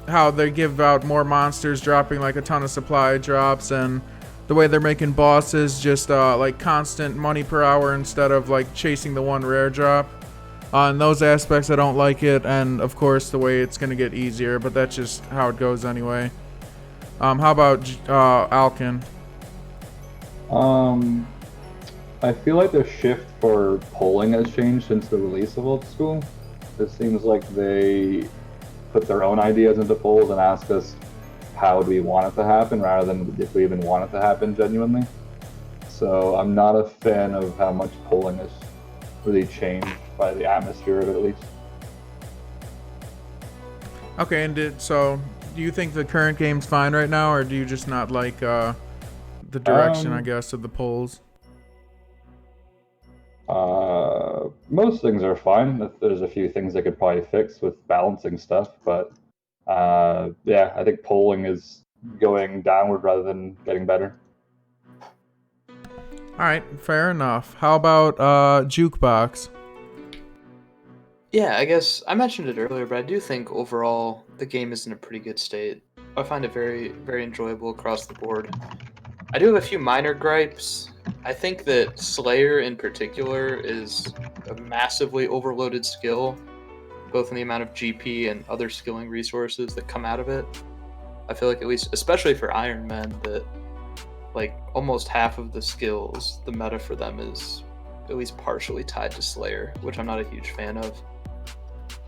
how they give out more monsters, dropping like a ton of supply drops, and the way they're making bosses just, like constant money per hour instead of like chasing the one rare drop. In those aspects, I don't like it, and of course the way it's gonna get easier, but that's just how it goes anyway. How about, Alkan? I feel like the shift for polling has changed since the release of Old School. It seems like they put their own ideas into polls and ask us how do we want it to happen rather than if we even want it to happen genuinely. So I'm not a fan of how much polling has really changed by the atmosphere of it, at least. Okay, and so do you think the current game's fine right now, or do you just not like the direction, I guess, of the polls? Most things are fine. There's a few things they could probably fix with balancing stuff, but yeah, I think polling is going downward rather than getting better. All right, fair enough. How about Jukebox? Yeah, I guess I mentioned it earlier, but I do think overall the game is in a pretty good state. I find it very, very enjoyable across the board. I do have a few minor gripes. I think that Slayer in particular is a massively overloaded skill, both in the amount of GP and other skilling resources that come out of it. I feel like at least, especially for Iron Men, that like almost half of the skills, the meta for them is at least partially tied to Slayer, which I'm not a huge fan of.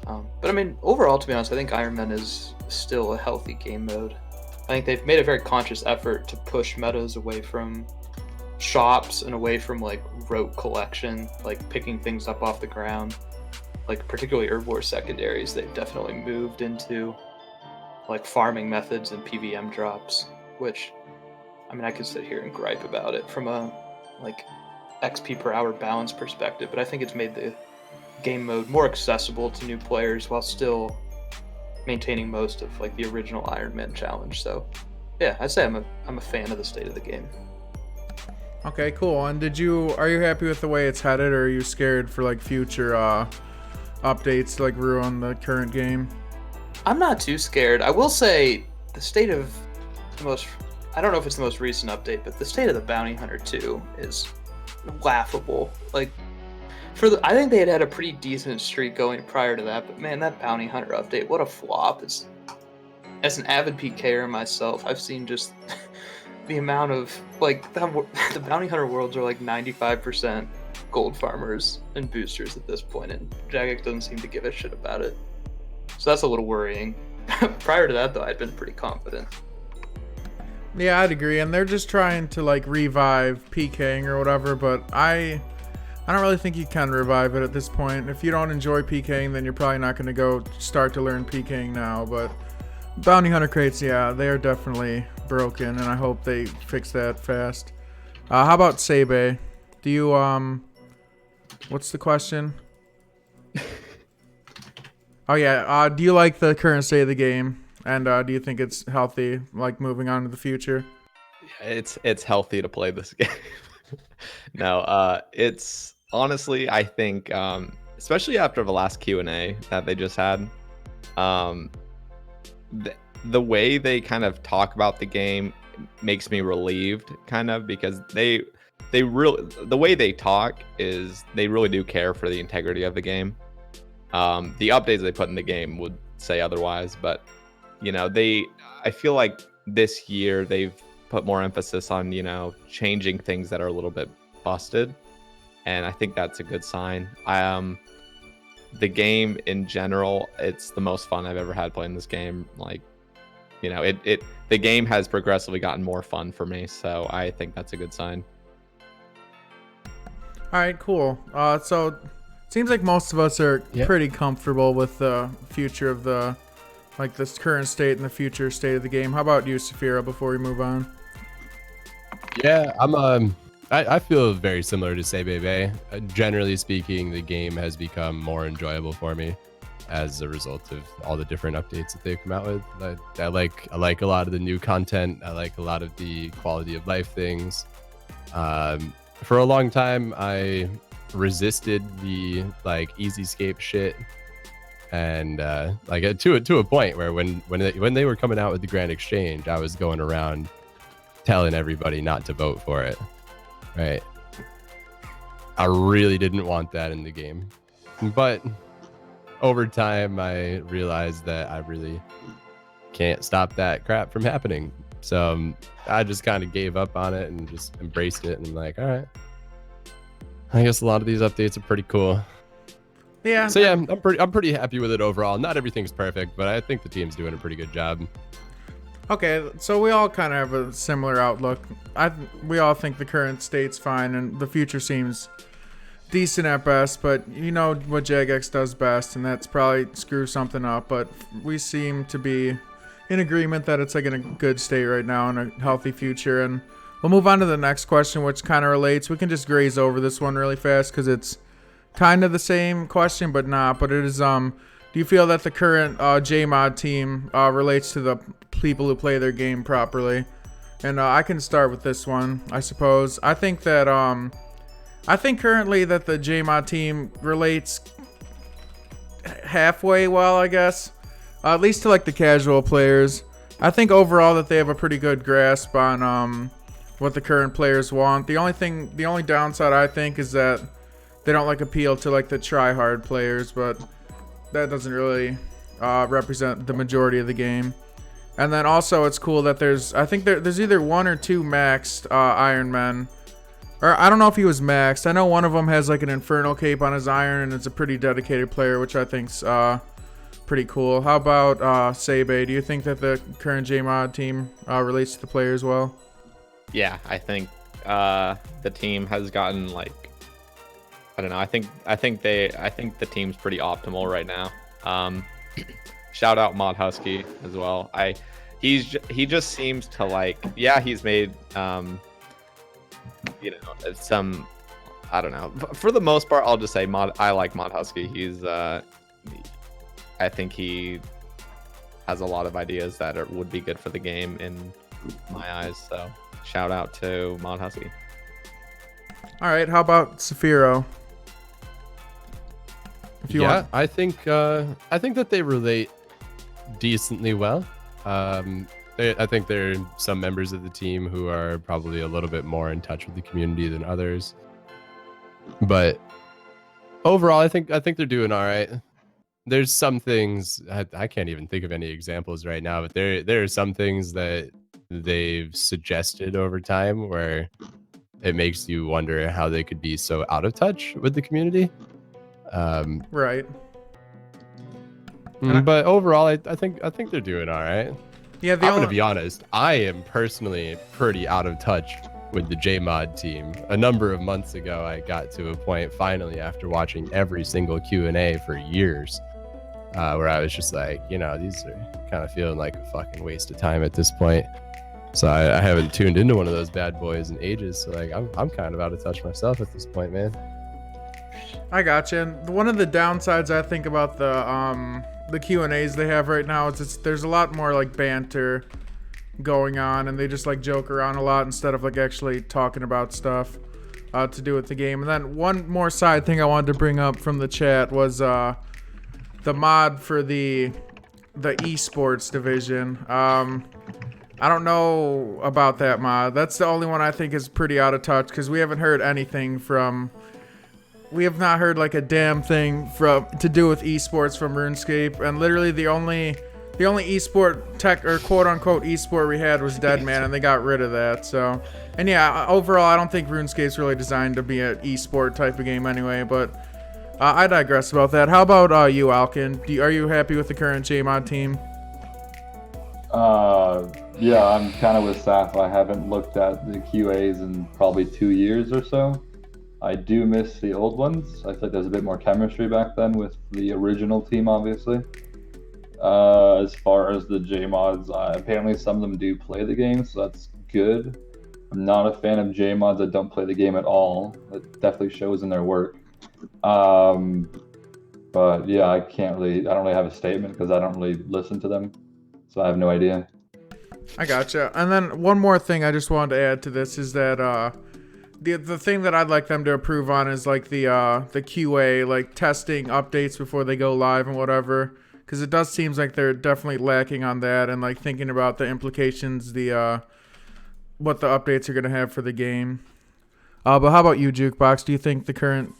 But I mean, overall, to be honest, I think Iron Man is still a healthy game mode. I think they've made a very conscious effort to push metas away from shops and away from like rote collection, like picking things up off the ground. Like particularly Herb War secondaries, they've definitely moved into like farming methods and PVM drops, which, I mean, I could sit here and gripe about it from a like XP per hour balance perspective, but I think it's made the game mode more accessible to new players while still maintaining most of like the original Iron Man challenge. So yeah, I'd say I'm a fan of the state of the game. Okay, cool. And are you happy with the way it's headed, or are you scared for like future updates to like ruin the current game? I'm not too scared. I will say the state of I don't know if it's the most recent update, but the state of the Bounty Hunter 2 is laughable. Like, I think they had a pretty decent streak going prior to that, but man, that Bounty Hunter update, what a flop. As an avid PKer myself, I've seen just the amount of, like, the Bounty Hunter worlds are like 95% gold farmers and boosters at this point, and Jagex doesn't seem to give a shit about it. So that's a little worrying. Prior to that, though, I'd been pretty confident. Yeah, I'd agree. And they're just trying to like revive PKing or whatever, but I don't really think you can revive it at this point. If you don't enjoy PKing, then you're probably not going to go start to learn PKing now. But Bounty Hunter crates, yeah, they are definitely broken, and I hope they fix that fast. How about SayBay? Do you what's the question? Oh yeah, do you like the current state of the game? And do you think it's healthy, like moving on to the future? It's healthy to play this game. No, it's honestly, I think, especially after the last Q&A that they just had, the way they kind of talk about the game makes me relieved, kind of, because the way they talk is they really do care for the integrity of the game. The updates they put in the game would say otherwise, but you know, I feel like this year they've put more emphasis on, you know, changing things that are a little bit busted, and I think that's a good sign. The game in general, it's the most fun I've ever had playing this game. Like, you know, the game has progressively gotten more fun for me, so I think that's a good sign. All right, cool. So it seems like most of us are pretty comfortable with the future of this current state and the future state of the game. How about you, Saphiro, before we move on? Yeah, I feel very similar to SayBayBay. Generally speaking, the game has become more enjoyable for me as a result of all the different updates that they've come out with. I like a lot of the new content. I like a lot of the quality of life things. For a long time, I resisted the like easy-scape shit. And like to a point where when they were coming out with the Grand Exchange, I was going around telling everybody not to vote for it. Right? I really didn't want that in the game, but over time I realized that I really can't stop that crap from happening. So I just kind of gave up on it and just embraced it. And I'm like, all right, I guess a lot of these updates are pretty cool. Yeah. So yeah, I'm pretty happy with it overall. Not everything's perfect, but I think the team's doing a pretty good job. Okay, so we all kind of have a similar outlook. We all think the current state's fine, and the future seems decent at best. But you know what Jagex does best, and that's probably screw something up. But we seem to be in agreement that it's like in a good state right now and a healthy future. And we'll move on to the next question, which kind of relates. We can just graze over this one really fast because it's kind of the same question, but not. But it is, do you feel that the current JMod team relates to the people who play their game properly? And I can start with this one, I suppose. I think that, I think currently that the JMod team relates halfway well, I guess. At least to like the casual players. I think overall that they have a pretty good grasp on what the current players want. The only downside I think is that they don't like appeal to like the try-hard players, but that doesn't really represent the majority of the game. And then also it's cool that I think there's either 1 or 2 maxed Iron Men. Or I don't know if he was maxed. I know one of them has like an Infernal Cape on his Iron, and it's a pretty dedicated player, which I think's pretty cool. How about SayBay? Do you think that the current JMod team relates to the players well? Yeah, I think the team has gotten like, I don't know. I think the team's pretty optimal right now. Shout out Mod Husky as well. He just seems to like, yeah, he's made some, I don't know. For the most part, I'll just say I like Mod Husky. He's I think he has a lot of ideas that would be good for the game in my eyes. So shout out to Mod Husky. All right, how about Saphiro? I think that they relate decently well. I think there are some members of the team who are probably a little bit more in touch with the community than others. But overall, I think they're doing all right. There's some things I can't even think of any examples right now, but there are some things that they've suggested over time where it makes you wonder how they could be so out of touch with the community. Right. But overall, I think they're doing all right. Yeah, I'm gonna be honest. I am personally pretty out of touch with the JMod team. A number of months ago, I got to a point finally after watching every single Q&A for years, where I was just like, these are kind of feeling like a fucking waste of time at this point. So I haven't tuned into one of those bad boys in ages. So like, I'm kind of out of touch myself at this point, man. I gotcha. And one of the downsides I think about the Q&As they have right now is there's a lot more like banter going on, and they just like joke around a lot instead of like actually talking about stuff to do with the game. And then one more side thing I wanted to bring up from the chat was the mod for the esports division. I don't know about that mod. That's the only one I think is pretty out of touch, because we haven't heard anything from. We have not heard like a damn thing to do with esports from RuneScape, and literally the only esport tech or quote unquote esport we had was Deadman, and they got rid of that. So, and yeah, overall I don't think RuneScape's really designed to be an esport type of game anyway. But I digress about that. How about you, Alkan? Are you happy with the current JMod team? Yeah, I'm kind of with Saf. I haven't looked at the QAs in probably 2 years or so. I do miss the old ones. I think there's a bit more chemistry back then with the original team, obviously. As far as the JMods, apparently some of them do play the game, so that's good. I'm not a fan of JMods that don't play the game at all. That definitely shows in their work. But yeah, I don't really have a statement because I don't really listen to them, so I have no idea. I gotcha. And then one more thing I just wanted to add to this is that the thing that I'd like them to improve on is like the QA, like testing updates before they go live and whatever, because it does seems like they're definitely lacking on that, and like thinking about the implications, what the updates are gonna have for the game. But how about you, Jukebox? Do you think the current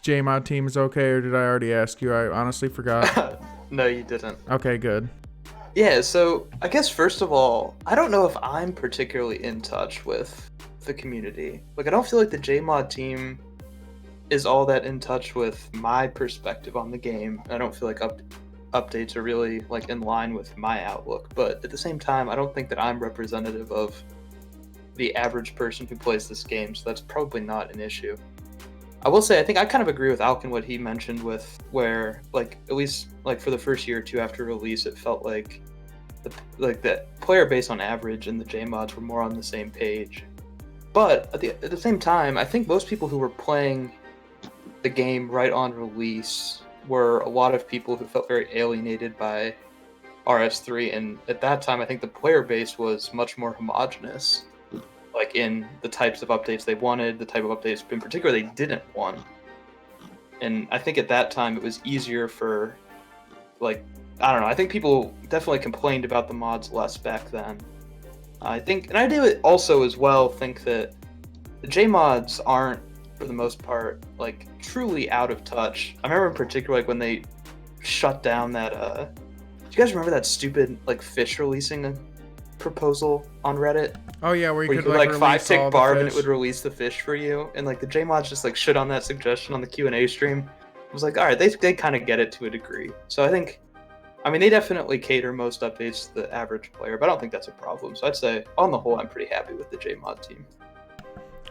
JMod team is okay, or did I already ask you? I honestly forgot. No, you didn't. Okay, good. Yeah, so I guess first of all, I don't know if I'm particularly in touch with the community. Like, I don't feel like the JMod team is all that in touch with my perspective on the game. I don't feel like updates are really like in line with my outlook. But at the same time, I don't think that I'm representative of the average person who plays this game, so that's probably not an issue. I will say, I think I kind of agree with Alkan what he mentioned with where, like, at least like for the first year or two after release, it felt like the player base on average and the JMods were more on the same page. But at the same time, I think most people who were playing the game right on release were a lot of people who felt very alienated by RS3, and at that time, I think the player base was much more homogenous, like in the types of updates they wanted, the type of updates in particular they didn't want. And I think at that time it was easier for, like, I don't know, I think people definitely complained about the mods less back then. I think, and I do also as well think that the JMods aren't, for the most part, like, truly out of touch. I remember in particular, like, when they shut down that, do you guys remember that stupid, like, fish releasing proposal on Reddit? Oh yeah, where you could like release 5-tick barb and it fish. would release the fish for you, and like the JMods just like shit on that suggestion on the Q&A stream. I was like, all right, they kind of get it to a degree. So I think I mean, they definitely cater most updates to the average player, but I don't think that's a problem. So I'd say, on the whole, I'm pretty happy with the JMod team.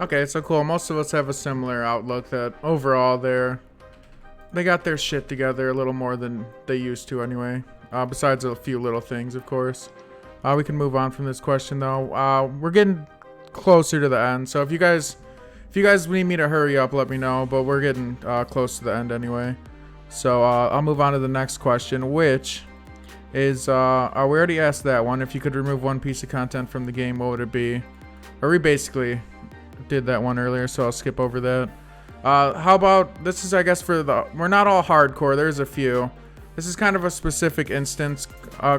Okay, so cool. Most of us have a similar outlook that overall they got their shit together a little more than they used to anyway. Besides a few little things, of course. We can move on from this question though. We're getting closer to the end, so if you guys need me to hurry up, let me know. But we're getting close to the end anyway. So I'll move on to the next question, which is we already asked that one. If you could remove one piece of content from the game, what would it be? Or we basically did that one earlier, so I'll skip over that. How about this is, I guess, we're not all hardcore. There's a few. This is kind of a specific instance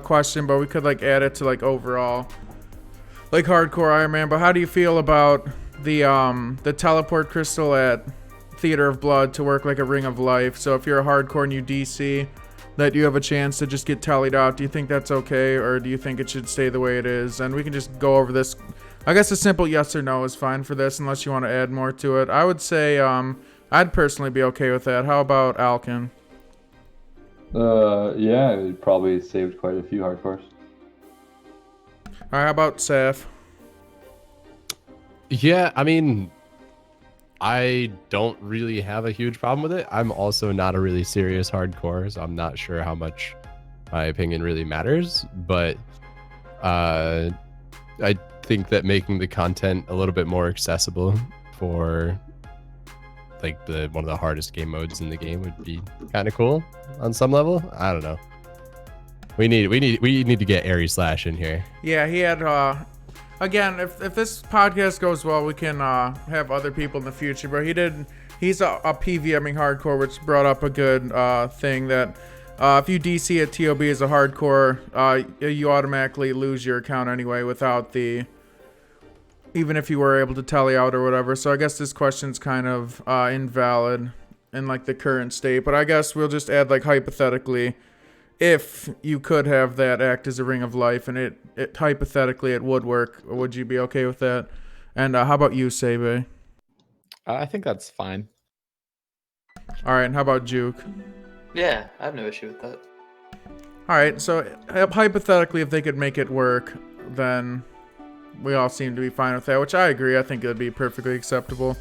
question, but we could like add it to like overall, like hardcore Iron Man. But how do you feel about the teleport crystal at Theater of Blood to work like a Ring of Life? So if you're a hardcore and you DC, that you have a chance to just get tallied out. Do you think that's okay, or do you think it should stay the way it is? And we can just go over this. I guess a simple yes or no is fine for this, unless you want to add more to it. I would say I'd personally be okay with that. How about Alkan? Yeah, it probably saved quite a few hardcores. All right, how about Saf? Yeah, I mean, I don't really have a huge problem with it. I'm also not a really serious hardcore, so I'm not sure how much my opinion really matters. But I think that making the content a little bit more accessible for like one of the hardest game modes in the game would be kind of cool on some level. I don't know. We need to get Airy Slash in here. Yeah, he had again, if this podcast goes well, we can have other people in the future. But he's a PVMing hardcore, which brought up a good thing that if you DC at TOB as a hardcore, you automatically lose your account anyway without even if you were able to tally out or whatever. So I guess this question's kind of invalid in like the current state. But I guess we'll just add like hypothetically, if you could have that act as a Ring of Life and it hypothetically it would work, would you be okay with that? And how about you, SayBay? I think that's fine. All right, and how about Juke? Yeah, I have no issue with that. All right, so hypothetically, if they could make it work, then we all seem to be fine with that, which I agree. I think it would be perfectly acceptable.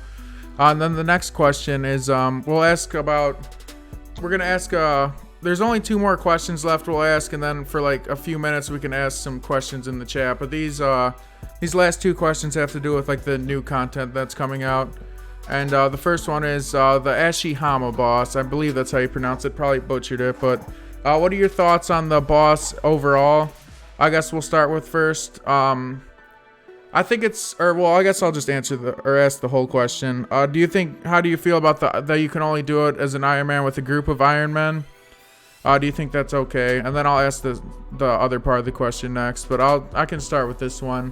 And then the next question is, we're going to ask, there's only 2 more questions left we'll ask, and then for like a few minutes we can ask some questions in the chat. But these last 2 questions have to do with like the new content that's coming out. And the first one is the Ashihama boss. I believe that's how you pronounce it. Probably butchered it, but what are your thoughts on the boss overall? I guess we'll start with first. I think I guess I'll just ask the whole question. How do you feel about that you can only do it as an Iron Man with a group of Iron Men? Do you think that's okay? And then I'll ask the other part of the question next, but I can start with this one.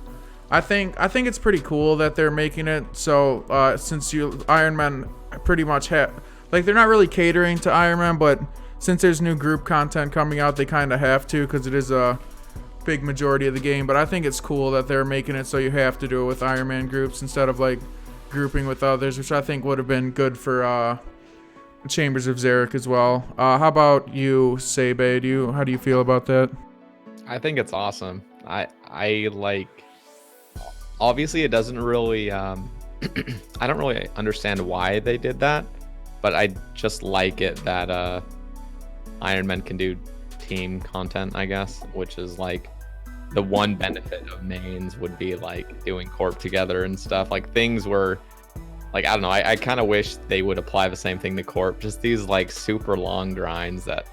I think it's pretty cool that they're making it so since Iron Man pretty much they're not really catering to Iron Man, but since there's new group content coming out, they kind of have to, because it is a big majority of the game. But I think it's cool that they're making it so you have to do it with Iron Man groups instead of like grouping with others, which I think would have been good for Chambers of Xeric as well. How about you, SayBay? How do you feel about that? I think it's awesome. I like. Obviously, it doesn't really. I don't really understand why they did that, but I just like it that Iron Man can do team content, I guess, which is like the one benefit of mains would be like doing corp together and stuff. Like things were like, I don't know, I kind of wish they would apply the same thing to corp. Just these like super long grinds that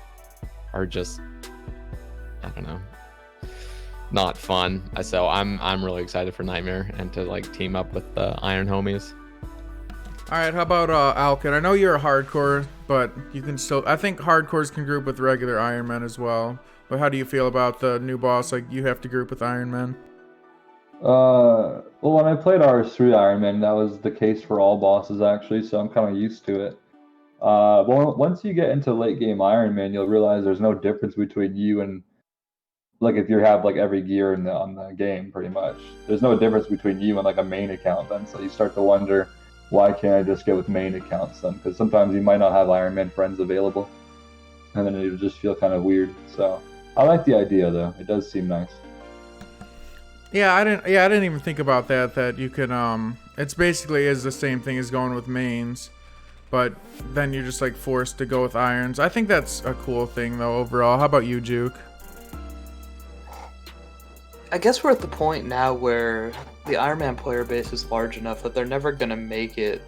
are just, I don't know, not fun. So I'm really excited for Nightmare and to like team up with the Iron Homies. All right, how about Alkan? I know you're a hardcore, but you can still. I think hardcores can group with regular Iron Man as well. But how do you feel about the new boss? Like you have to group with Iron Man. Well, when I played RS3 Iron Man, that was the case for all bosses actually, so I'm kind of used to it. But once you get into late game Iron Man, you'll realize there's no difference between you and like if you have like every gear on the game, pretty much. There's no difference between you and like a main account then. So you start to wonder, why can't I just get with main accounts then? Because sometimes you might not have Iron Man friends available, and then it'll just feel kind of weird. So I like the idea though. It does seem nice. Yeah, I didn't even think about that. That you could it's basically is the same thing as going with mains, but then you're just like forced to go with irons. I think that's a cool thing though overall. How about you, Juke? I guess we're at the point now where the Iron Man player base is large enough that they're never gonna make it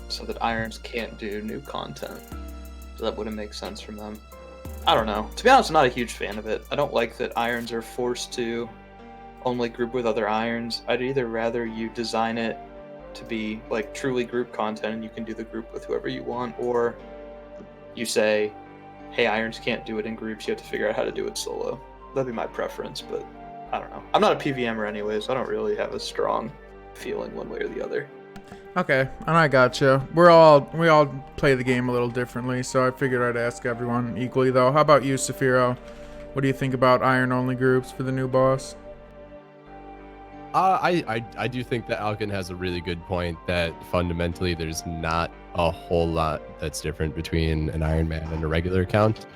so that irons can't do new content. So that wouldn't make sense from them. I don't know. To be honest, I'm not a huge fan of it. I don't like that irons are forced to only group with other irons. I'd either rather you design it to be like truly group content and you can do the group with whoever you want, or you say, hey, irons can't do it in groups, you have to figure out how to do it solo. That'd be my preference, but I don't know. I'm not a PVMer anyway, so I don't really have a strong feeling one way or the other. Okay, and I gotcha. We all play the game a little differently, so I figured I'd ask everyone equally though. How about you, Saphiro? What do you think about iron only groups for the new boss? I do think that Alkan has a really good point that fundamentally there's not a whole lot that's different between an Iron Man and a regular account.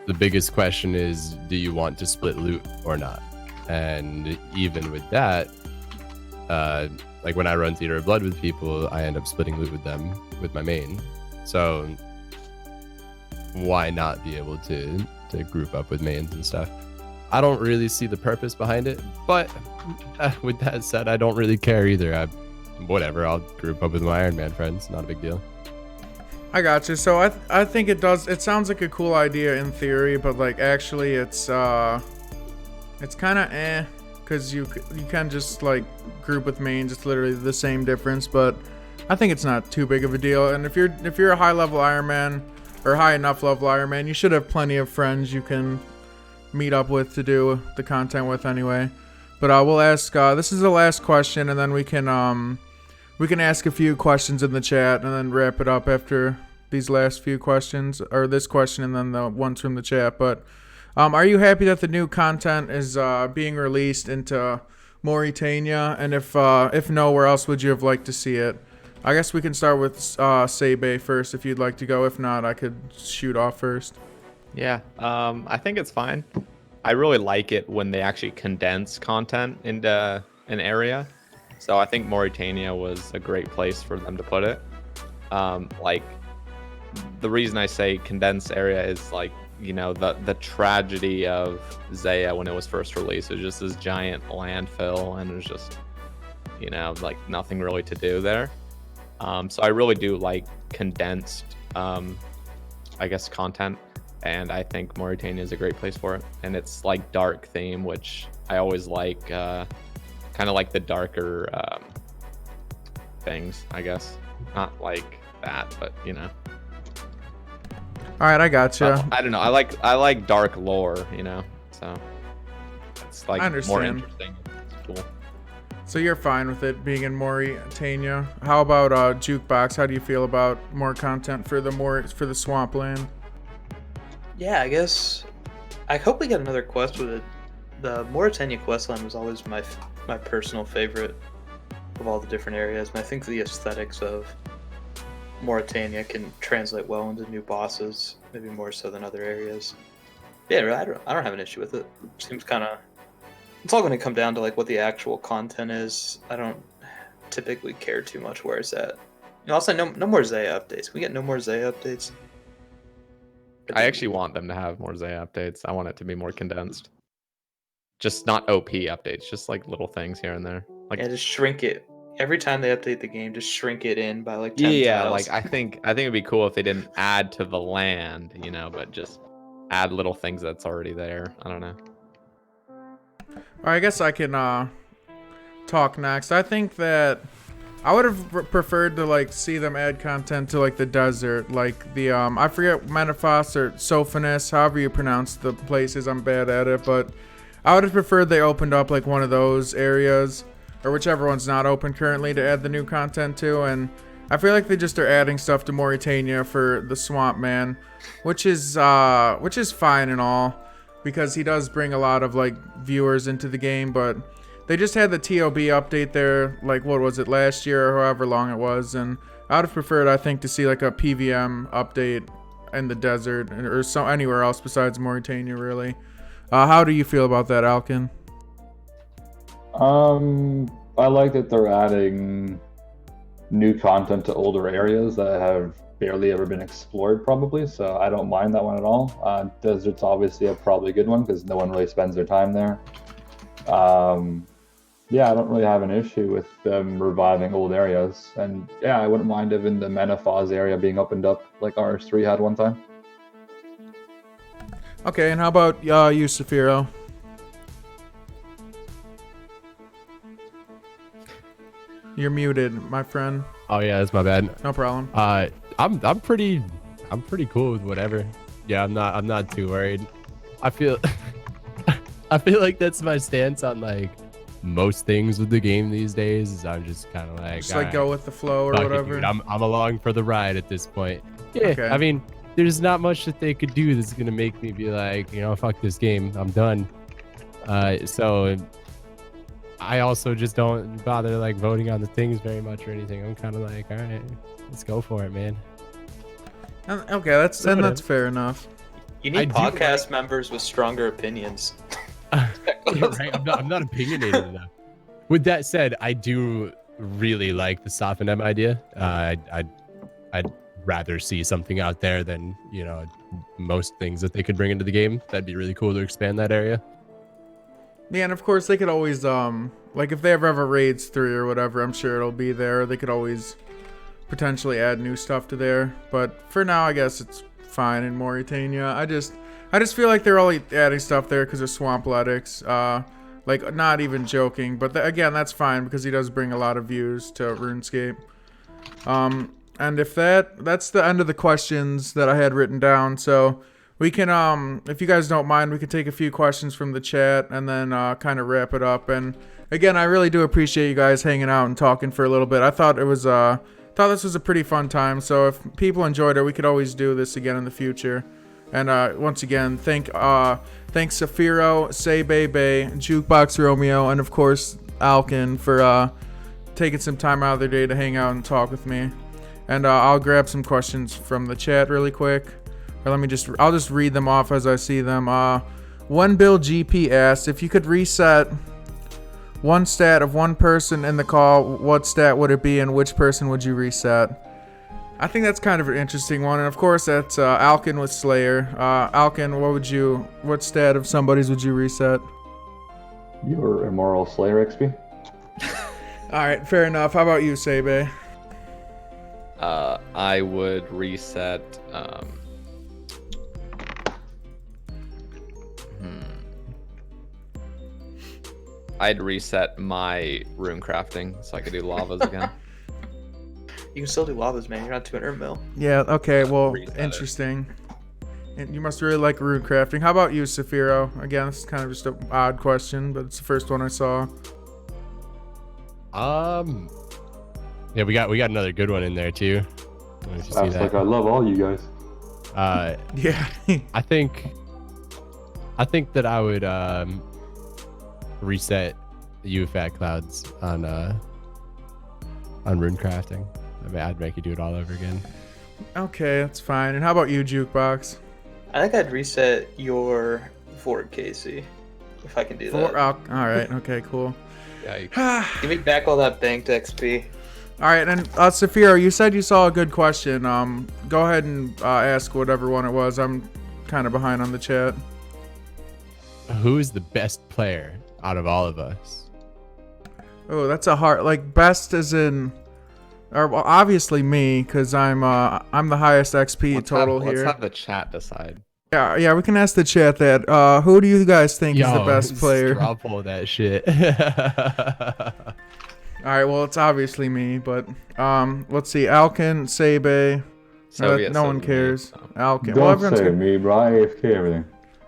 The biggest question is, do you want to split loot or not? And even with that, like when I run Theater of Blood with people, I end up splitting loot with them with my main. So why not be able to group up with mains and stuff? I don't really see the purpose behind it, but with that said, I don't really care either. Whatever, I'll group up with my Iron Man friends. Not a big deal. I gotcha. So I think it does. It sounds like a cool idea in theory, but like actually, it's kind of because you can just like group with mains. It's literally the same difference, but I think it's not too big of a deal. And if you're a high level Iron Man or high enough level Iron Man, you should have plenty of friends you can meet up with to do the content with anyway. But we'll ask this is the last question, and then we can ask a few questions in the chat and then wrap it up after these last few questions, or this question and then the ones from the chat. But are you happy that the new content is being released into Mauritania? And if no, where else would you have liked to see it? I guess we can start with SayBay first if you'd like to go. If not, I could shoot off first. Yeah, I think it's fine. I really like it when they actually condense content into an area. So I think Mauritania was a great place for them to put it. Like, the reason I say condensed area is like, you know, the tragedy of Zaya when it was first released. It was just this giant landfill, and it was just, you know, like nothing really to do there. So I really do like condensed, I guess, content. And I think Mauritania is a great place for it. And it's like dark theme, which I always like, kind of like the darker things, I guess. Not like that, but you know. All right, I gotcha. I don't know. I like dark lore, you know. So it's like more interesting. It's cool. So you're fine with it being in Mauritania. How about Jukebox? How do you feel about more content for the swampland? Yeah, I guess I hope we get another quest with it. The Mauritania questline was always my personal favorite of all the different areas, and I think the aesthetics of Mauritania can translate well into new bosses, maybe more so than other areas. Yeah, I don't have an issue with it. It seems kind of. It's all going to come down to like what the actual content is. I don't typically care too much where it's at. You know, I'll say no more Zaya updates. Can we get no more Zaya updates? I actually want them to have more Zaya updates. I want it to be more condensed. Just not OP updates, just like little things here and there. Like, yeah, just shrink it. Every time they update the game, just shrink it in by like 10 yeah, tiles. like I think it'd be cool if they didn't add to the land, you know, but just add little things that's already there. I don't know. All right, I guess I can talk next. I think that I would have preferred to like see them add content to like the desert, like the I forget Menefos or Sophonis, however you pronounce the places. I'm bad at it, but I would have preferred they opened up like one of those areas, or whichever one's not open currently, to add the new content to. And I feel like they just are adding stuff to Mauritania for the Swamp Man, which is fine and all, because he does bring a lot of like viewers into the game. But they just had the TOB update there, like what was it, last year or however long it was, and I would have preferred, I think, to see like a PVM update in the desert or anywhere else besides Mauritania, really. How do you feel about that, Alkan? I like that they're adding new content to older areas that have barely ever been explored, probably. So I don't mind that one at all. Desert's obviously a probably good one because no one really spends their time there. Yeah, I don't really have an issue with them reviving old areas, and yeah, I wouldn't mind even the Menopause area being opened up like RS3 had one time. Okay, and how about you, Saphiro? You're muted, my friend. Oh yeah, that's my bad. No problem. I'm pretty cool with whatever. Yeah, I'm not too worried. I feel I feel like that's my stance on like most things with the game these days. Is I'm just kind of like, just like go with the flow or whatever. Dude, I'm along for the ride at this point. Yeah, Okay. I mean, there's not much that they could do that's gonna make me be like, you know, fuck this game, I'm done. So I also just don't bother like voting on the things very much or anything. I'm kind of like, all right, let's go for it, man. Okay, that's fair enough. You need podcast members with stronger opinions. Yeah, right? I'm not opinionated enough. With that said, I do really like the Soph and M idea. I'd rather see something out there than, you know, most things that they could bring into the game. That'd be really cool to expand that area. Yeah, and of course they could always like if they ever have a raids 3 or whatever, I'm sure it'll be there. They could always potentially add new stuff to there. But for now, I guess it's fine in Mauritania. I just feel like they're only adding stuff there because of Swampletics. Like, not even joking. But again, that's fine because he does bring a lot of views to RuneScape. And if that's the end of the questions that I had written down. So we can, if you guys don't mind, we could take a few questions from the chat and then kind of wrap it up. And again, I really do appreciate you guys hanging out and talking for a little bit. I thought it was thought this was a pretty fun time. So if people enjoyed it, we could always do this again in the future. And once again, thanks Saphiro, SayBayBay, JukeboxRomeo, and of course Alkan for taking some time out of their day to hang out and talk with me. And I'll grab some questions from the chat really quick. Or I'll just read them off as I see them. One Bill GP asked, if you could reset one stat of one person in the call, what stat would it be and which person would you reset? I think that's kind of an interesting one. And of course that's Alkan with Slayer. Alkan, what stat of somebody's would you reset? Your immoral Slayer XP. Alright, fair enough. How about you, SayBay? I would reset I'd reset my rune crafting so I could do lavas again. You can still do lavas, man. You're not 200 mil. Yeah, okay, well, Reset it. interesting. And you must really like rune crafting. How about you, Saphiro? Again, this is kind of just an odd question, but it's the first one I saw. Yeah, we got another good one in there too. I was like, I love all you guys. Yeah. I think that I would reset you Fat Clouds on rune crafting. I mean, I'd make you do it all over again. Okay, that's fine. And how about you, Jukebox? I think I'd reset your Fort Casey, if I can do that. All right. Okay, cool. Yikes. Give me back all that banked XP. All right, and Saphiro, you said you saw a good question. Go ahead and ask whatever one it was. I'm kind of behind on the chat. Who is the best player out of all of us? Oh, that's a hard, like, best as in, or well, obviously me, because I'm the highest XP total here. Let's have the chat decide. Yeah, we can ask the chat that. Who do you guys think is the best player? Straw poll that shit. All right, well, it's obviously me, but let's see. Alkan, SayBay. No one cares. So. Alkan. Don't say me, bro. I AFK everything.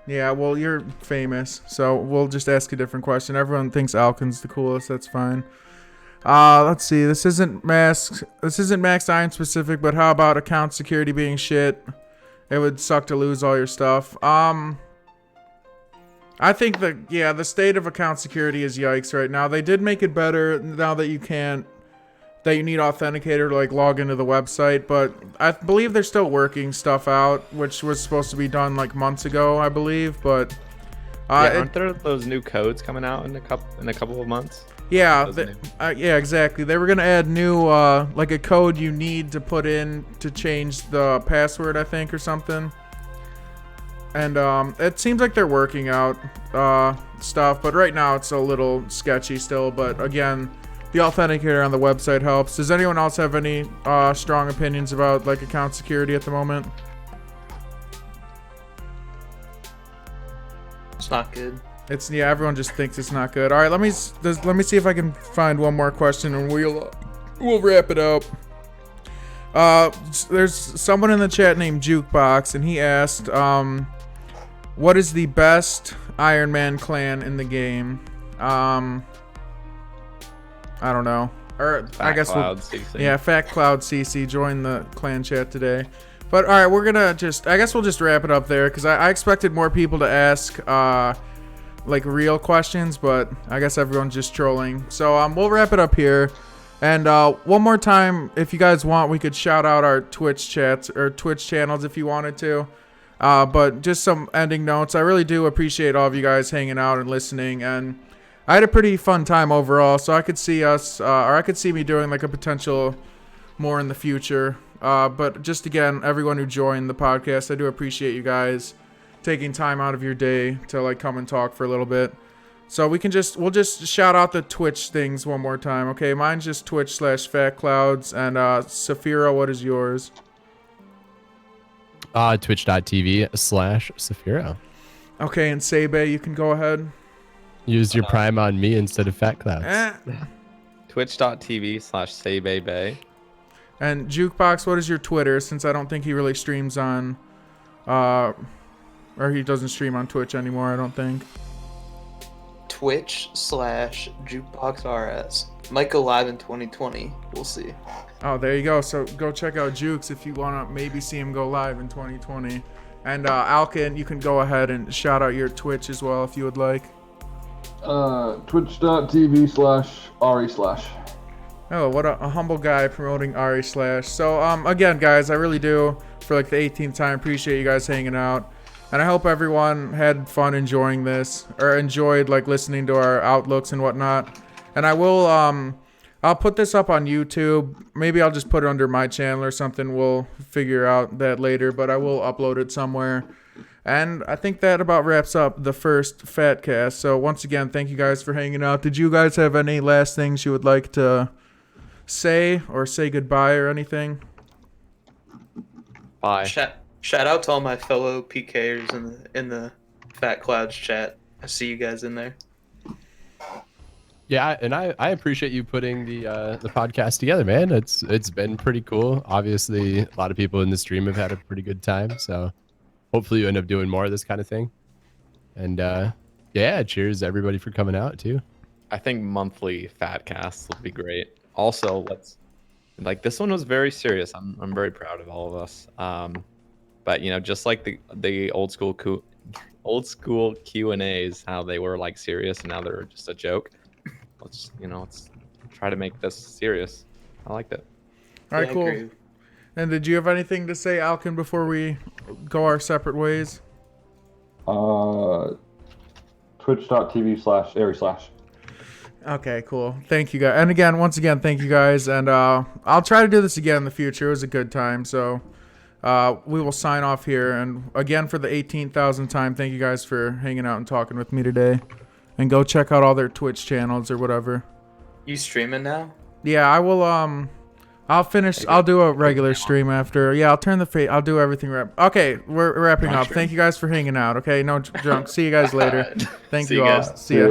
Yeah, well, you're famous, so we'll just ask a different question. Everyone thinks Alkan's the coolest. That's fine. Let's see. This isn't Max Iron specific, but how about account security being shit? It would suck to lose all your stuff. I think the state of account security is yikes right now. They did make it better now that you need authenticator to like log into the website, but I believe they're still working stuff out, which was supposed to be done like months ago, I believe, but Aren't there those new codes coming out in a couple of months? Yeah, yeah, exactly. They were gonna add new, like a code you need to put in to change the password, I think, or something. And it seems like they're working out stuff, but right now it's a little sketchy still. But again, the authenticator on the website helps. Does anyone else have any strong opinions about like account security at the moment? It's not good. Yeah, everyone just thinks it's not good. All right, let me see if I can find one more question and we'll wrap it up. There's someone in the chat named Jukebox, and he asked, what is the best Iron Man clan in the game? I don't know. Or I guess Fat Cloud CC joined the clan chat today. But all right, I guess we'll just wrap it up there because I expected more people to ask like real questions, but I guess everyone's just trolling. So we'll wrap it up here. And one more time, if you guys want, we could shout out our Twitch chats or Twitch channels if you wanted to. But just some ending notes. I really do appreciate all of you guys hanging out and listening, and I had a pretty fun time overall. So I could see us, or I could see me doing like a potential more in the future. But just again, everyone who joined the podcast, I do appreciate you guys taking time out of your day to like come and talk for a little bit. So we'll just shout out the Twitch things one more time. Okay, mine's just Twitch/FatClouds, and Saphiro, what is yours? Twitch.tv/Saphiro. Okay, and SayBay, you can go ahead. Use your Prime on me instead of FatClouds. Twitch.tv/SayBayBay. And Jukebox, what is your Twitter? Since I don't think he really streams on, or he doesn't stream on Twitch anymore, I don't think. Twitch/JukeboxRS. Might go live in 2020. We'll see. Oh, there you go. So go check out Jukes if you want to maybe see him go live in 2020. And Alkan, you can go ahead and shout out your Twitch as well if you would like. Twitch.tv/Ari/. Oh, what a humble guy promoting Ari/. So again, guys, I really do, for like the 18th time, appreciate you guys hanging out. And I hope everyone had fun enjoying this, or enjoyed like listening to our outlooks and whatnot. And I will, I'll put this up on YouTube. Maybe I'll just put it under my channel or something. We'll figure out that later, but I will upload it somewhere. And I think that about wraps up the first FatCast. So once again, thank you guys for hanging out. Did you guys have any last things you would like to say, or say goodbye or anything? Bye. Shout out to all my fellow PKers in the Fat Clouds chat. I see you guys in there. Yeah, and I appreciate you putting the podcast together, man. It's been pretty cool. Obviously, a lot of people in the stream have had a pretty good time, so hopefully you end up doing more of this kind of thing. And yeah, cheers everybody for coming out too. I think monthly FatCasts would be great. Also, this one was very serious. I'm very proud of all of us. But just like the old school Q&As, how they were like serious and now they're just a joke. Let's try to make this serious. I liked it. All right, cool. And did you have anything to say, Alkan, before we go our separate ways? Twitch.tv/Ari/. Okay, cool. Thank you guys. And again, once again, thank you guys. And I'll try to do this again in the future. It was a good time. So we will sign off here. And again, for the 18,000th time, thank you guys for hanging out and talking with me today. And go check out all their Twitch channels or whatever. You streaming now? Yeah, I will. I'll finish. I'll do a regular stream after. Yeah, I'll turn the I'll do everything. Okay, we're wrapping up. Thank you guys for hanging out. Okay, no drunk. See you guys later. Thank you all. See ya.